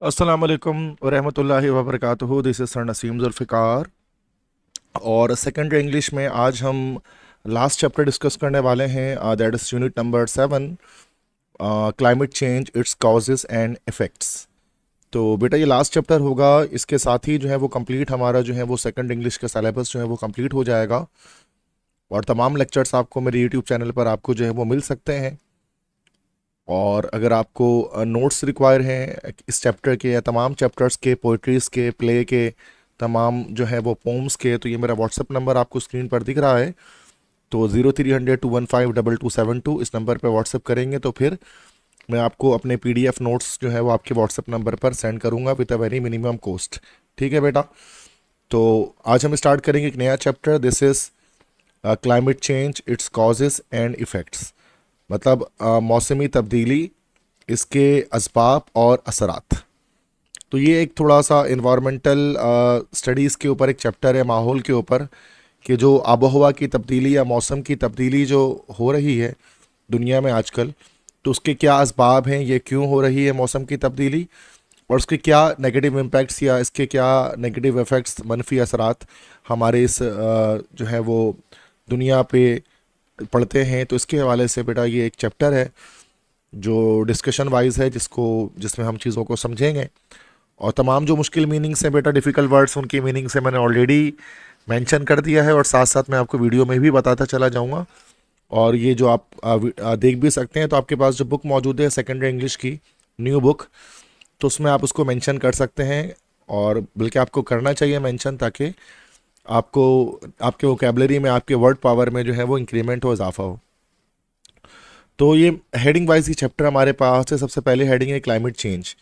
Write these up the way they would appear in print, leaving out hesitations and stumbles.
अस्सलाम वालेकुम वरहमतुल्लाहि वबरकातुहू। This is sir Naseem Zulfikar. और सेकेंड इंग्लिश में आज हम लास्ट चैप्टर डिस्कस करने वाले हैं, that is unit number 7, climate change, it's causes and effects. तो बेटा ये लास्ट चैप्टर होगा, इसके साथ ही जो है वो कंप्लीट हमारा जो है वो सेकंड इंग्लिश का सिलेबस जो है वो कंप्लीट हो जाएगा। और तमाम लेक्चर्स आपको मेरे यूट्यूब चैनल पर आपको जो है वो मिल सकते हैं। और अगर आपको नोट्स रिक्वायर हैं इस चैप्टर के या तमाम चैप्टर्स के, पोइट्रीज़ के, प्ले के, तमाम जो है वो पोम्स के, तो ये मेरा व्हाट्सअप नंबर आपको स्क्रीन पर दिख रहा है। तो 0300 215 2272 इस नंबर पर व्हाट्सअप करेंगे तो फिर मैं आपको अपने पीडीएफ नोट्स जो है वो आपके व्हाट्सअप नंबर पर सेंड करूँगा with a very minimum cost. ठीक है बेटा। तो आज हम स्टार्ट करेंगे एक नया chapter. This is climate change, it's causes and effects. मतलब मौसमी तब्दीली, इसके असबाब और असरात। तो ये एक थोड़ा सा इन्वायरमेंटल स्टडीज़ के ऊपर एक चैप्टर है, माहौल के ऊपर, कि जो आबोहवा की तब्दीली या मौसम की तब्दीली जो हो रही है दुनिया में आजकल, तो उसके क्या असबाब हैं, ये क्यों हो रही है मौसम की तब्दीली, और उसके क्या नेगेटिव इम्पैक्ट्स या इसके क्या नेगेटिव इफ़ेक्ट्स, मनफी असरात हमारे इस जो है वो दुनिया पे पढ़ते हैं। तो इसके हवाले से बेटा ये एक चैप्टर है जो डिस्कशन वाइज है, जिसमें हम चीज़ों को समझेंगे। और तमाम जो मुश्किल मीनिंग्स हैं बेटा, डिफ़िकल्ट वर्ड्स, उनकी मीनिंग से मैंने ऑलरेडी मेंशन कर दिया है, और साथ साथ मैं आपको वीडियो में भी बताता चला जाऊंगा। और ये जो आप देख भी सकते हैं, तो आपके पास जो बुक मौजूद है सेकेंडरी इंग्लिश की न्यू बुक, तो उसमें आप उसको मेंशन कर सकते हैं। और बल्कि आपको करना चाहिए मेंशन, ताकि आपको आपके वोकेबलरी में, आपके वर्ड पावर में जो है वो इंक्रीमेंट हो, इजाफा हो। तो ये हेडिंग वाइज ही चैप्टर हमारे पास है। सबसे पहले हेडिंग है क्लाइमेट चेंज,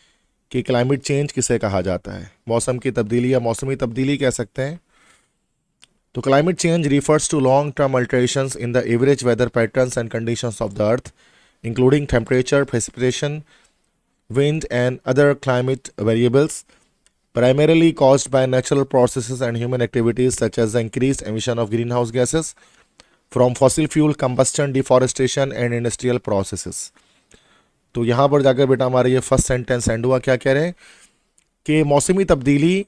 कि क्लाइमेट चेंज किसे कहा जाता है, मौसम की तब्दीली या मौसमी तब्दीली कह सकते हैं। तो climate change refers to long term alterations in the average weather patterns and conditions of the earth, including temperature, precipitation, wind and other climate variables, primarily caused by natural processes and human activities such as the increased emission of greenhouse gases from fossil fuel combustion, deforestation and industrial processes। तो यहाँ पर जाकर बेटा हमारा ये first sentence and हुआ। क्या कह रहे हैं कि मौसमी तब्दीली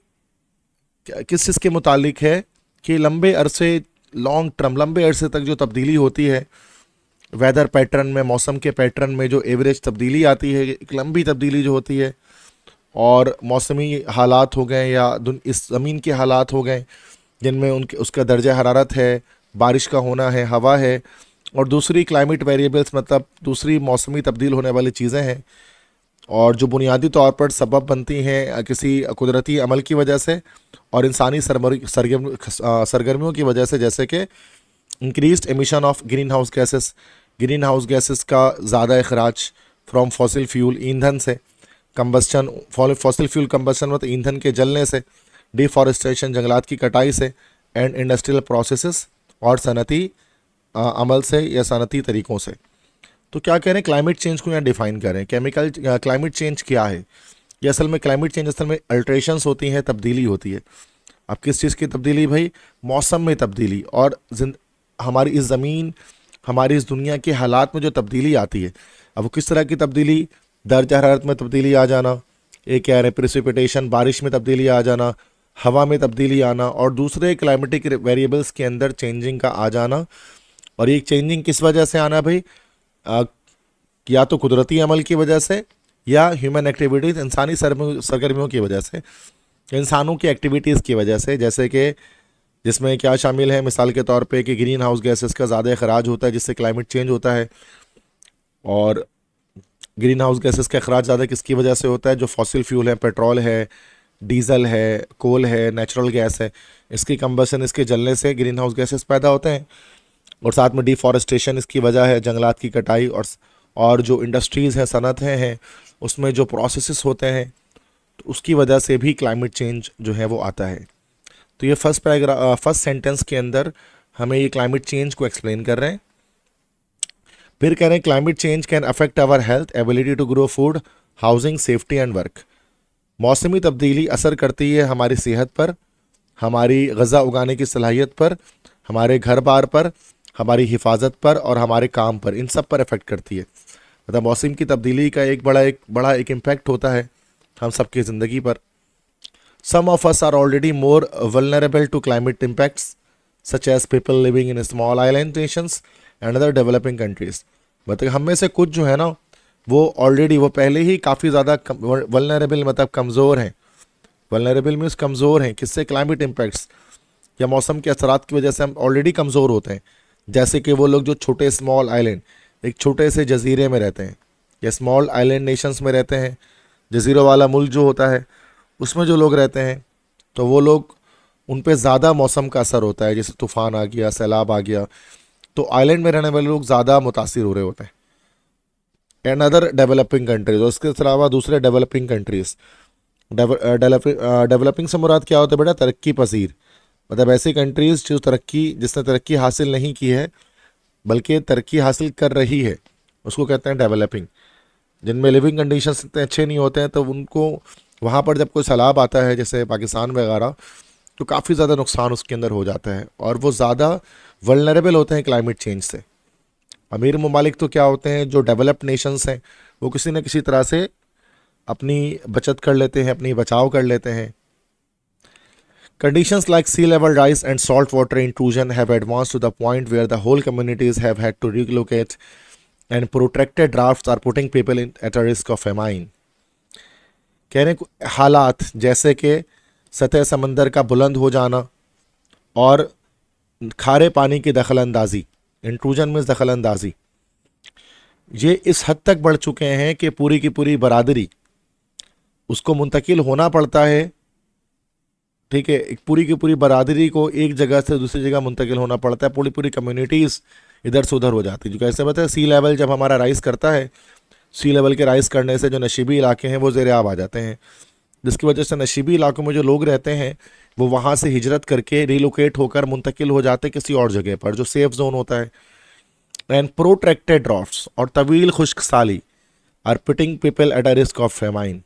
किस चीज़ के मुतालिक है, कि लंबे अरसे, लॉन्ग टर्म, लंबे अरसे तक जो तब्दीली होती है वेदर पैटर्न में, मौसम के पैटर्न में जो एवरेज तब्दीली आती है, एक लंबी तब्दीली जो होती है, और मौसमी हालात हो गए या इस ज़मीन के हालात हो गए जिनमें उनके उसका दर्जा हरारत है, बारिश का होना है, हवा है, और दूसरी क्लाइमेट वेरिएबल्स, मतलब दूसरी मौसमी तब्दील होने वाली चीज़ें हैं, और जो बुनियादी तौर पर सबब बनती हैं किसी कुदरती अमल की वजह से और इंसानी सरगर्मियों की वजह से, जैसे कि increased emission of green house gases, green house gases का ज़्यादा अखराज फ्रॉम फॉसिल फ्यूल, ईंधन से, कंबस्चन, फॉसिल फ्यूल कंबस्चन मतलब ईंधन के जलने से, डिफॉरेस्टेशन जंगलात की कटाई से, एंड इंडस्ट्रियल प्रोसेसेस और सनती अमल से या सनती तरीक़ों से। तो क्या कह रहे हैं, क्लाइमेट चेंज को यहाँ डिफाइन करें। केमिकल क्लाइमेट चेंज क्या है, ये असल में क्लाइमेट चेंज असल में अल्ट्रेशंस होती हैं, तब्दीली होती है। अब किस चीज़ की तब्दीली भाई, मौसम में तब्दीली, और हमारी इस ज़मीन, हमारी इस दुनिया के हालात में जो तब्दीली आती है। अब वो किस तरह की तब्दीली, दर्ज हरारत में तब्दीली आ जाना, एक कह रहे हैं प्रेसिपिटेशन, बारिश में तब्दीली आ जाना, हवा में तब्दीली आना, और दूसरे क्लाइमेटिक वेरिएबल्स के अंदर चेंजिंग का आ जाना। और ये चेंजिंग किस वजह से आना भाई, आ, या तो कुदरती अमल की वजह से, या ह्यूमन एक्टिविटीज़, इंसानी सरगर्मियों की वजह से, इंसानों की एक्टिविटीज़ की वजह से। जैसे कि जिसमें क्या शामिल है, मिसाल के तौर पे कि ग्रीन हाउस गैसेस का ज़्यादा अखराज होता है, जिससे क्लाइमेट चेंज होता है। और ग्रीन हाउस गैसेस का अखराज ज़्यादा किसकी वजह से होता है, जो फॉसिल फ्यूल है, पेट्रोल है, डीजल है, कोल है, नेचुरल गैस है, इसकी कंबसन, इसके जलने से ग्रीन हाउस गैसेस पैदा होते हैं। और साथ में डिफॉरेस्टेशन इसकी वजह है, जंगलात की कटाई, और जो इंडस्ट्रीज़ हैं, सनतें हैं, उसमें जो प्रोसेसेस होते हैं, तो उसकी वजह से भी क्लाइमेट चेंज जो है वो आता है। तो ये फर्स्ट सेंटेंस के अंदर हमें ये क्लाइमेट चेंज को एक्सप्लेन कर रहे हैं। फिर कह रहे हैं climate change can affect our health, ability to grow food, housing, safety and work. मौसमी तब्दीली असर करती है हमारी सेहत पर, हमारी गज़ा उगाने की सलाहियत पर, हमारे घर बार पर, हमारी हिफाजत पर, और हमारे काम पर, इन सब पर इफ़ेक्ट करती है। मतलब मौसम की तब्दीली का एक बड़ा एक इम्पैक्ट होता है हम सबकी ज़िंदगी पर। Some of us are already more vulnerable to climate impacts such as people living in small island nations and other developing countries. मतलब हम में से कुछ जो है ना वो ऑलरेडी वो पहले ही काफ़ी ज़्यादा वल्नरेबल मतलब कमज़ोर हैं। वल्नरेबल मीन्स कमज़ोर हैं किससे? क्लाइमेट इम्पैक्ट्स या मौसम के असरात की वजह से हम ऑलरेडी कमज़ोर होते हैं। जैसे कि वो लोग जो छोटे स्मॉल आइलैंड, एक छोटे से जजीरे में रहते हैं या स्मॉल आइलैंड नेशंस में रहते हैं, जजीरों वाला मुल्क जो होता है उसमें जो लोग रहते हैं, तो वो लोग उन पे ज़्यादा मौसम का असर होता है। जैसे तूफ़ान आ गया, सैलाब आ गया, तो आइलैंड में रहने वाले लोग ज़्यादा मुतासिर हो रहे होते हैं। एंड अदर डेवलपिंग कंट्रीज, और इसके अलावा दूसरे डेवलपिंग कंट्रीज। डेवलपिंग से मुराद क्या होता है बेटा? तरक्की पजीर, मतलब ऐसी कंट्रीज़ जो जिसने तरक्की हासिल नहीं की है बल्कि तरक्की हासिल कर रही है, उसको कहते हैं डेवलपिंग। जिनमें लिविंग कंडीशंस इतने अच्छे नहीं होते हैं, तो उनको वहाँ पर जब कोई सैलाब आता है जैसे पाकिस्तान वगैरह, तो काफ़ी ज़्यादा नुकसान उसके अंदर हो जाता है और वो ज़्यादा वल्नरेबल होते हैं क्लाइमेट चेंज से। अमीर ममालिक तो क्या होते हैं, जो डेवलप्ड नेशंस हैं, वो किसी न किसी तरह से अपनी बचत कर लेते हैं, अपनी बचाव कर लेते हैं। Conditions like sea level rise and saltwater intrusion have advanced to the point where the whole communities have had to relocate, and protracted droughts are putting people at a risk of famine. कहने को हालात जैसे कि सतह समंदर का बुलंद हो जाना और खारे पानी की दखलंदाजी, इंट्रूजन में दखलंदाजी, ये इस हद तक बढ़ चुके हैं कि पूरी की पूरी बरादरी उसको मुंतकिल होना पड़ता है। ठीक है, एक पूरी की पूरी बरादरी को एक जगह से दूसरी जगह मुंतकिल होना पड़ता है। पूरी पूरी कम्युनिटीज़ इधर से उधर हो जाती है। जो कैसे बताए, सी लेवल जब हमारा राइज़ करता है, सी लेवल के राइज़ करने से जो नशीबी इलाके हैं वो ज़ेर आब आ जाते हैं, जिसकी वजह से नशीबी इलाकों में जो लोग रहते हैं वो वहाँ से हिजरत करके रिलोकेट होकर मुंतकिल हो जाते हैं किसी और जगह पर जो सेफ़ जोन होता है। एंड प्रोट्रैक्टेड ड्राफ्ट्स और तवील खुश्क साली are putting people at a risk of famine.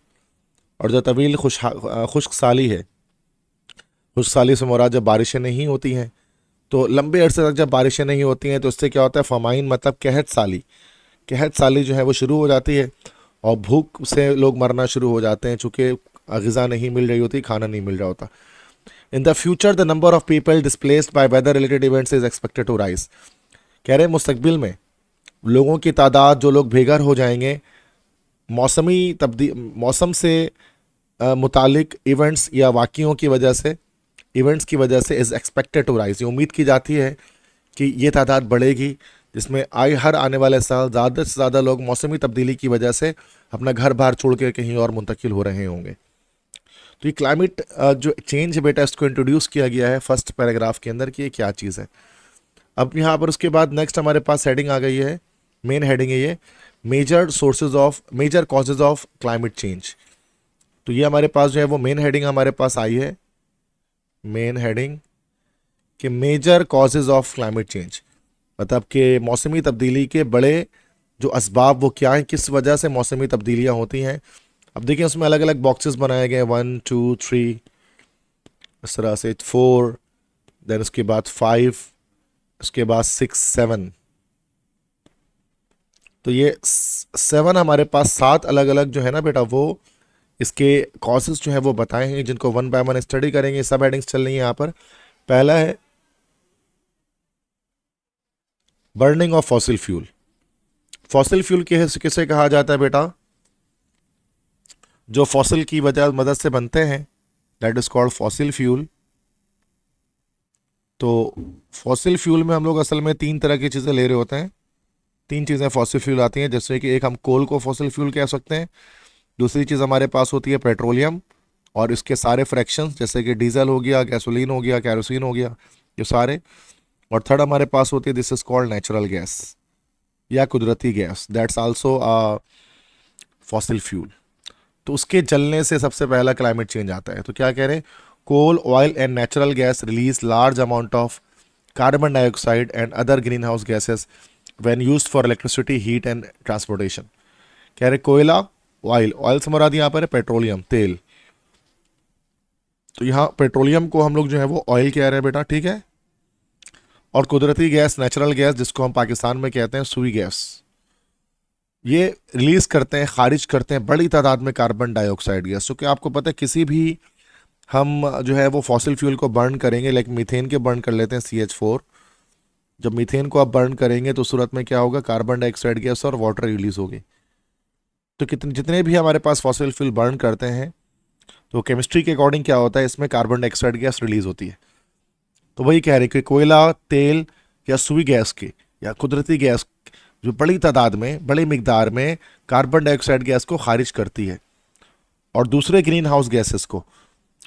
और जो तवील खुश्क साली है, खुश्क साली से मुराद जब बारिशें नहीं होती हैं, तो लंबे अरसे तक जब बारिशें नहीं होती हैं तो उससे क्या होता है, फमाइन मतलब कहत साली, कहत साली जो है वो शुरू हो जाती है और भूख से लोग मरना शुरू हो जाते हैं, चूँकि ग़िज़ा नहीं मिल रही होती, खाना नहीं मिल रहा होता। In the future the number of people displaced by weather related events is expected to rise. कह रहे हैं मुस्तकबिल में लोगों की तादाद, जो लोग बेघर हो जाएंगे मौसम से मुतालिक इवेंट्स या वाक़ियों की वजह से, इवेंट्स की वजह से इज़ एक्सपेक्टेड टू राइज। ये उम्मीद की जाती है कि ये तादाद बढ़ेगी, जिसमें हर आने वाले साल ज़्यादा से ज़्यादा लोग मौसमी तब्दीली की वजह से अपना घर बार छोड़ के कहीं और मुंतकिल हो रहे होंगे। तो ये क्लाइमेट जो चेंज है बेटा, इसको इंट्रोड्यूस किया गया है फर्स्ट पैराग्राफ के अंदर कि ये क्या चीज़ है। अब यहाँ पर उसके बाद नेक्स्ट हमारे पास हेडिंग आ गई है, मेन हेडिंग है ये, major causes of climate change. तो ये हमारे पास जो है वो मेन हेडिंग हमारे पास आई है, मेन हेडिंग कि major causes of climate change, मतलब कि मौसमी तब्दीली के बड़े जो असबाब वो क्या हैं, किस वजह से मौसमी तब्दीलियाँ होती हैं। अब देखिए उसमें अलग अलग बॉक्सेस बनाए गए हैं, 1 2 3 इस तरह से, 4, देन उसके बाद 5, उसके बाद 6 7। तो ये 7 हमारे पास 7 अलग अलग जो है ना बेटा वो इसके कॉजेज जो है वो बताए हैं, जिनको वन बाय वन स्टडी करेंगे। सब हेडिंग्स चल रही हैं यहाँ पर। पहला है burning of fossil fuel. Fossil fuel किसे कहा जाता है बेटा? जो फॉसिल की मदद से बनते हैं, that is called fossil fuel. तो फॉसिल फ्यूल में हम लोग असल में 3 तरह की चीज़ें ले रहे होते हैं। 3 चीज़ें फॉसिल फ्यूल आती हैं, जैसे कि एक हम कोल को फॉसिल फ्यूल कह सकते हैं, दूसरी चीज़ हमारे पास होती है पेट्रोलियम और इसके सारे फ्रैक्शंस, जैसे कि डीजल हो गया, गैसोलीन हो गया, कैरोसिन हो गया, ये सारे। और थर्ड हमारे पास होती है, this is called natural gas या कुदरती gas, that's also fossil fuel. तो उसके जलने से सबसे पहला क्लाइमेट चेंज आता है। तो क्या कह रहे हैं, coal, oil and natural gas release large amount of carbon dioxide and other green house gases when used for electricity, heat and transportation. कह रहे कोयला, ऑयल से मुराद यहाँ पर है पेट्रोलियम, तेल। तो यहाँ पेट्रोलियम को हम लोग जो है वो ऑयल कह रहे हैं बेटा, ठीक है। और कुदरती गैस, नेचुरल गैस, जिसको हम पाकिस्तान में कहते हैं सुई गैस, ये रिलीज करते हैं, खारिज करते हैं बड़ी तादाद में कार्बन डाइऑक्साइड गैस। तो क्या आपको पता है किसी भी हम जो है वो फॉसिल फ्यूल को बर्न करेंगे, लाइक मीथेन के बर्न कर लेते हैं CH4। जब मीथेन को आप बर्न करेंगे तो सूरत में क्या होगा, कार्बन डाइऑक्साइड गैस और वाटर रिलीज होगी। तो कितने जितने भी हमारे पास फॉसिल फ्यूल बर्न करते हैं तो केमिस्ट्री के अकॉर्डिंग क्या होता है, इसमें कार्बन डाइऑक्साइड गैस रिलीज होती है। तो वही कह रहे हैं कि कोयला, तेल या सुई गैस की या कुदरती गैस जो बड़ी तादाद में, बड़ी मिकदार में कार्बन डाइऑक्साइड गैस को खारिज करती है और दूसरे ग्रीन हाउस गैसेस को।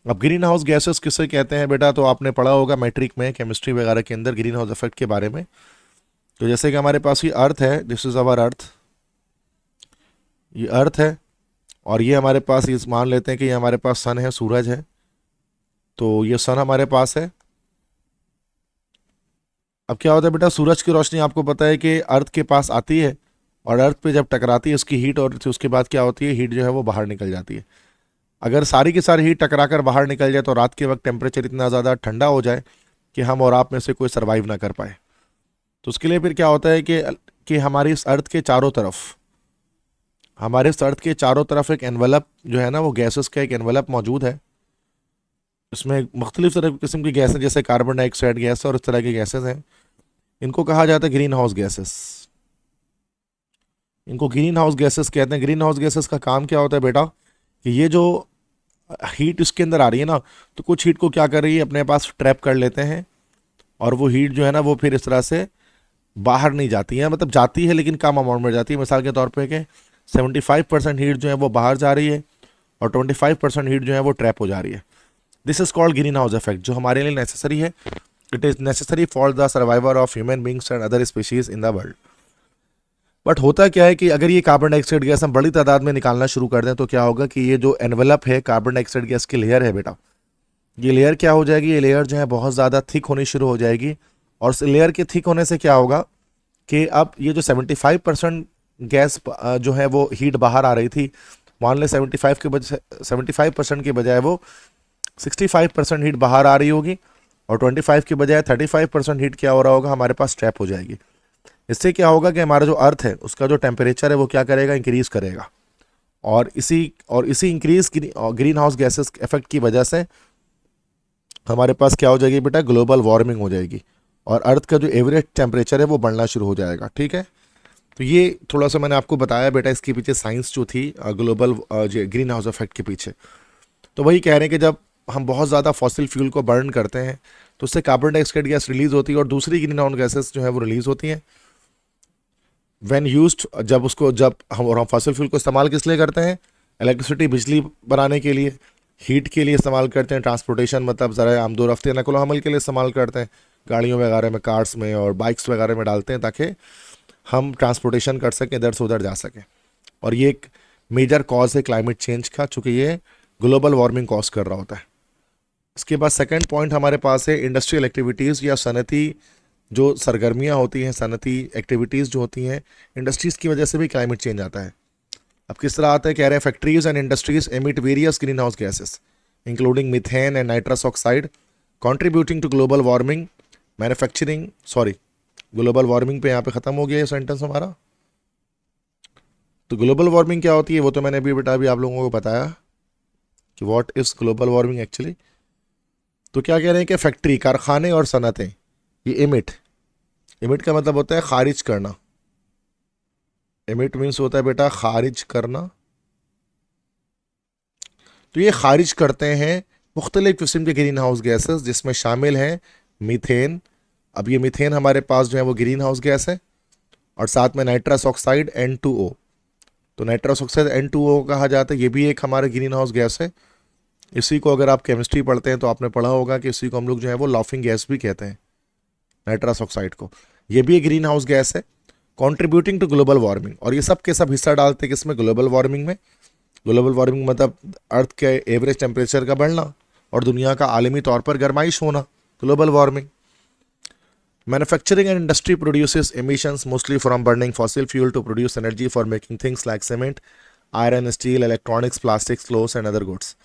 अब ग्रीन हाउस गैसेस किसे कहते हैं बेटा, तो आपने पढ़ा होगा मैट्रिक में, केमिस्ट्री वगैरह के अंदर ग्रीन हाउस इफेक्ट के बारे में। तो जैसे कि हमारे पास ये अर्थ है, दिस इज अवर अर्थ, ये अर्थ है, और ये हमारे पास, ये मान लेते हैं कि ये हमारे पास सन है, सूरज है। तो ये सन हमारे पास है। अब क्या होता है बेटा, सूरज की रोशनी आपको पता है कि अर्थ के पास आती है और अर्थ पे जब टकराती है उसकी हीट, और उसके बाद क्या होती है, हीट जो है वो बाहर निकल जाती है। अगर सारी की सारी हीट टकरा कर बाहर निकल जाए तो रात के वक्त टेम्परेचर इतना ज़्यादा ठंडा हो जाए कि हम और आप में से कोई सर्वाइव ना कर पाए। तो उसके लिए फिर क्या होता है कि हमारी इस अर्थ के चारों तरफ, हमारे इस अर्थ के चारों तरफ एक एनवलप जो है ना, वो गैसेस का एक एनवलप मौजूद है। इसमें मुख्तलिफ तरह किस्म की गैसें, जैसे कार्बन डाइऑक्साइड गैस और इस तरह की गैसेस हैं। इनको कहा जाता है ग्रीन हाउस गैसेस। इनको ग्रीन हाउस गैसेस कहते हैं। ग्रीन हाउस गैसेस का काम क्या होता है बेटा, कि ये जो हीट इसके अंदर आ रही है ना, तो कुछ हीट को क्या कर रही है, अपने पास ट्रैप कर लेते हैं, और वो हीट जो है ना वो फिर इस तरह से बाहर नहीं जाती है, मतलब जाती है लेकिन कम अमाउंट में जाती है। मिसाल के तौर पे कि 75% हीट जो है वो बाहर जा रही है और 25% हीट जो है वो ट्रैप हो जा रही है। This is called green house effect, जो हमारे लिए नेसेसरी है। It is necessary for the survival of human beings and other species in the world. But होता क्या है कि अगर ये कार्बन डाइऑक्साइड गैस हम बड़ी तादाद में निकालना शुरू कर दें तो क्या होगा कि ये जो एनवेलप है कार्बन डाइऑक्साइड गैस की लेयर है बेटा, ये लेयर क्या हो जाएगी, ये लेयर जो है बहुत ज़्यादा थिक होनी शुरू हो जाएगी। और इस लेयर के थिक होने से क्या होगा कि अब ये जो 75% गैस जो है वो हीट बाहर आ रही थी, मान लें 75% के बजाय वो 65% हीट बाहर आ रही होगी, और 25 के बजाय 35% हीट क्या हो रहा होगा, हमारे पास ट्रैप हो जाएगी। इससे क्या होगा कि हमारा जो अर्थ है उसका जो टेम्परेचर है वो क्या करेगा, इंक्रीज करेगा। और इसी increase green house gases effect की वजह से हमारे पास क्या हो जाएगी बेटा, ग्लोबल वार्मिंग हो जाएगी, और अर्थ का जो एवरेज टेम्परेचर है वो बढ़ना शुरू हो जाएगा। ठीक है, तो ये थोड़ा सा मैंने आपको बताया बेटा, इसके पीछे साइंस जो थी ग्लोबल ग्रीन हाउस इफेक्ट के पीछे। तो वही कह रहे हैं कि जब हम बहुत ज़्यादा फॉसिल फ्यूल को बर्न करते हैं तो उससे कार्बन डाइऑक्साइड गैस रिलीज होती है और दूसरी ग्रीन हाउस गैसेस जो है वो रिलीज होती हैं व्हेन यूज्ड, जब हम, और हम फॉसिल फ्यूल को इस्तेमाल किस लिए करते हैं, इलेक्ट्रिसिटी, बिजली बनाने के लिए, हीट के लिए इस्तेमाल करते हैं, ट्रांसपोर्टेशन मतलब ज़रा आमदो रफ्ते नकलो हमल के लिए इस्तेमाल करते हैं, गाड़ियों वगैरह में, कार्स में और बाइक्स वगैरह में डालते हैं ताकि हम ट्रांसपोर्टेशन कर सकें, इधर से उधर जा सकें। और ये एक मेजर कॉज है क्लाइमेट चेंज का, चूँकि ये ग्लोबल वार्मिंग कॉज कर रहा होता है। इसके बाद सेकंड पॉइंट हमारे पास है इंडस्ट्रियल एक्टिविटीज़ या सनती जो सरगर्मियाँ होती हैं, सनती एक्टिविटीज़ जो होती हैं, इंडस्ट्रीज़ की वजह से भी क्लाइमेट चेंज आता है। अब किस तरह आता है, कह रहे हैं factories and industries emit various green house gases including methane and nitrous oxide contributing to global warming manufacturing, sorry global warming पे यहाँ पे ख़त्म हो गया ये सेंटेंस हमारा। तो ग्लोबल वार्मिंग क्या होती है वो तो मैंने अभी बेटा अभी आप लोगों को बताया कि what is global warming actually. तो क्या कह रहे हैं कि फैक्ट्री, कारखाने और सनतें ये इमिट, इमिट का मतलब होता है खारिज करना। इमिट मीन्स होता है बेटा खारिज करना। तो ये खारिज करते हैं मुख्तलिफ किस्म के ग्रीन हाउस गैसेस जिसमें शामिल हैं मीथेन। अब ये मीथेन हमारे पास जो है वो ग्रीन हाउस गैस है, और साथ में नाइट्रस ऑक्साइड N2O। तो नाइट्रस ऑक्साइड N2O कहा जाता है, ये भी एक हमारा ग्रीन हाउस गैस है। इसी को अगर आप केमिस्ट्री पढ़ते हैं तो आपने पढ़ा होगा कि इसी को हम लोग जो है वो लाफिंग गैस भी कहते हैं, नाइट्रस ऑक्साइड को। ये भी एक ग्रीन हाउस गैस है कंट्रीब्यूटिंग टू ग्लोबल वार्मिंग, और ये सब के सब हिस्सा डालते हैं किसमें, ग्लोबल वार्मिंग में। ग्लोबल वार्मिंग मतलब अर्थ के एवरेज टेम्परेचर का बढ़ना और दुनिया का आलमी तौर पर गर्माइश होना, global warming. Manufacturing and industry produces emissions mostly from burning fossil fuel to produce energy for making things like cement, iron, steel, electronics, plastics, clothes and other goods.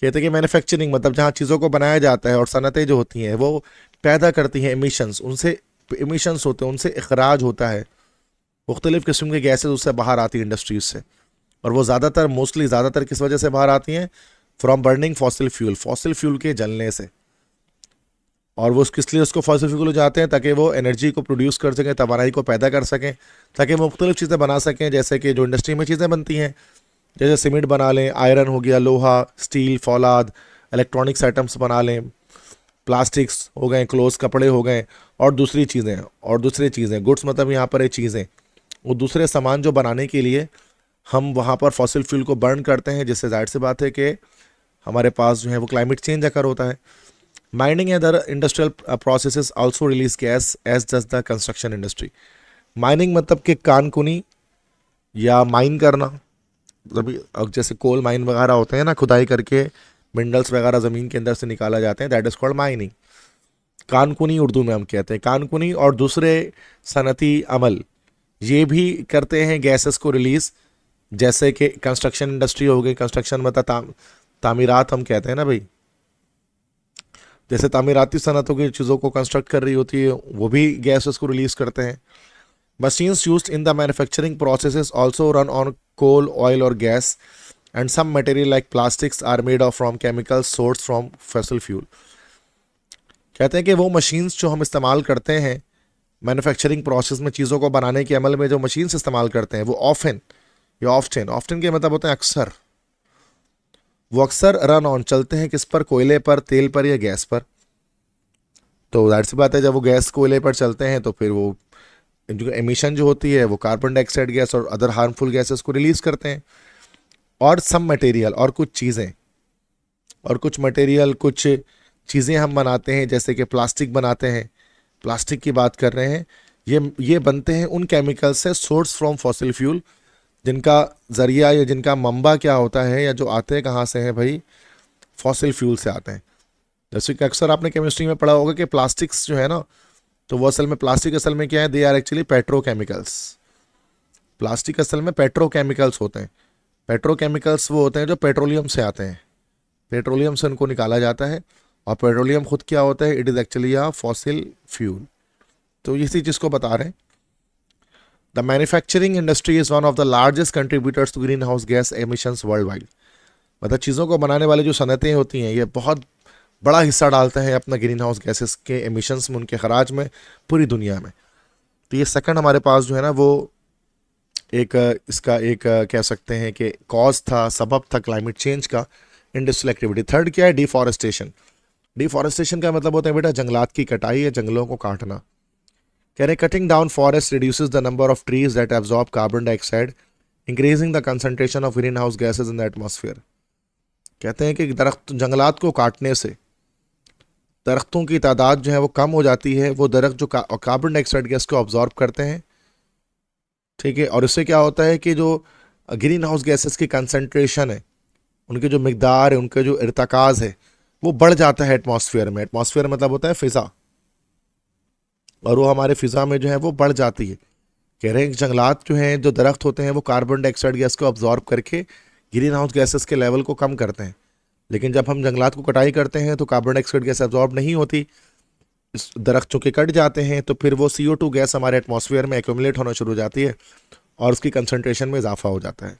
कहते हैं कि मैन्युफैक्चरिंग मतलब जहाँ चीज़ों को बनाया जाता है, और सनतें जो होती हैं वो पैदा करती हैं emissions, उनसे emissions होते हैं, उनसे इखराज होता है, मुख्तलिफ़ किस्म के गैसेज उससे बाहर आती है इंडस्ट्रीज से, और वो ज़्यादातर किस वजह से बाहर आती हैं? फ्रॉम बर्निंग फॉसिल फ्यूल के जलने से। और वो किस लिए उसको फॉसिल फ्यूल जाते हैं? ताकि वो एनर्जी को प्रोड्यूस कर सकें, तवानाई को पैदा कर सकें, ताकि वो मुख्तलिफ़ चीज़ें बना सकें, जैसे कि जो इंडस्ट्री में चीज़ें बनती हैं, जैसे सीमेंट बना लें, आयरन हो गया, लोहा, स्टील, फौलाद, इलेक्ट्रॉनिक्स आइटम्स बना लें, प्लास्टिक्स हो गए, क्लोथ्स कपड़े हो गए, और दूसरी चीज़ें गुड्स, मतलब यहाँ पर ये चीज़ें, वो दूसरे सामान जो बनाने के लिए हम वहाँ पर फॉसिल फ्यूल को बर्न करते हैं, जिससे जाहिर सी बात है कि हमारे पास जो है वो क्लाइमेट चेंज अकर होता है। Mining and other industrial processes also release gas as does the construction industry. Mining मतलब कि कानकुनी या माइन करना, अभी अब जैसे कोल माइन वगैरह होते हैं ना, खुदाई करके मिनरल्स वगैरह ज़मीन के अंदर से निकाला जाते हैं, दैट इज़ कॉल्ड माइनिंग। कानकुनी उर्दू में हम कहते हैं, कानकुनी और दूसरे सनती अमल ये भी करते हैं गैसेस को रिलीज़, जैसे कि कंस्ट्रक्शन इंडस्ट्री हो गई, कंस्ट्रक्शन मतलब तामीरात हम कहते हैं ना भाई, जैसे तामीराती सनतों की चीज़ों को कंस्ट्रक्ट कर रही होती है, वो भी गैसेस को रिलीज़ करते हैं। Machines used in the manufacturing processes also run on coal, oil और gas, and some material like plastics are made of from chemicals source from fossil fuel. कहते हैं कि वो मशीन्स जो हम इस्तेमाल करते हैं मैन्युफैक्चरिंग प्रोसेस में, चीज़ों को बनाने के अमल में जो मशीन्स इस्तेमाल करते हैं, वो ऑफ्टन के मतलब होते हैं अक्सर, वो अक्सर रन ऑन चलते हैं किस पर? कोयले पर, तेल पर या गैस पर। तो जाहिर सी बात है, जब वो गैस कोयले पर चलते हैं तो फिर वो जो एमिशन जो होती है वो कार्बन डाइऑक्साइड गैस और अदर हार्मफुल गैसेस को रिलीज करते हैं। और सम मटेरियल, कुछ चीज़ें हम बनाते हैं, जैसे कि प्लास्टिक बनाते हैं, प्लास्टिक की बात कर रहे हैं, ये बनते हैं उन केमिकल से सोर्स फ्रॉम फॉसिल फ्यूल, जिनका ज़रिया या जिनका मंबा क्या होता है, या जो आते हैं कहाँ से हैं भाई? फॉसिल फ्यूल से आते हैं। जैसे कि अक्सर आपने केमिस्ट्री में पढ़ा होगा कि प्लास्टिक्स जो है ना, तो वो प्लास्टिक असल में क्या है? They are actually petrochemicals. Plastic असल में पेट्रोकेमिकल्स होते हैं। पेट्रोकेमिकल्स वो होते हैं जो पेट्रोलियम से आते हैं, पेट्रोलियम से उनको निकाला जाता है, और पेट्रोलियम खुद क्या होता है? It is actually a fossil fuel. तो इसी चीज़ को बता रहे हैं। The manufacturing industry is one of the largest contributors to green house gas emissions world wide. मतलब चीज़ों को बनाने वाली जो सनतें होती हैं, ये बहुत बड़ा हिस्सा डालते हैं अपना ग्रीन हाउस गैसेस के एमिशंस में, उनके खराज में, पूरी दुनिया में। तो ये सेकंड हमारे पास जो है ना, वो इसका एक कह सकते हैं कि कॉज था, सबब था क्लाइमेट चेंज का, इंडस्ट्रियल एक्टिविटी। थर्ड क्या है? डिफॉरेस्टेशन। डिफॉरेस्टेशन का मतलब होता है बेटा जंगलात की कटाई या जंगलों को काटना। कह रहे cutting down forest reduces the number of trees that absorb carbon dioxide, increasing the concentration of green house gases in the atmosphere. कहते हैं कि जंगलात को काटने से दरख्तों की तादाद जो है वो कम हो जाती है, वो दरख्त जो कार्बन डाइऑक्साइड गैस को ऑब्जॉर्ब करते हैं, ठीक है, और इससे क्या होता है कि जो ग्रीन हाउस गैसेस की कंसंट्रेशन है, उनके जो मिकदार है, उनका जो इर्तकाज है, वो बढ़ जाता है एटमॉस्फेयर में। एटमॉस्फेयर मतलब होता है फ़िज़ा, और वो हमारे फ़िज़ा में जो है वो बढ़ जाती है। कह रहे हैं कि जंगलात जो हैं, जो दरख्त होते हैं, वो कार्बन डाइऑक्साइड गैस को ऑब्जॉर्ब करके ग्रीन हाउस गैसेस के लेवल को कम करते हैं। लेकिन जब हम जंगलात को कटाई करते हैं तो कार्बन डाइऑक्साइड गैस एब्जॉर्ब नहीं होती, इस दरख्त चूँकि कट जाते हैं, तो फिर वो CO2 गैस हमारे एटमॉस्फेयर में एक्यूमुलेट होना शुरू हो जाती है, और उसकी कंसंट्रेशन में इजाफा हो जाता है।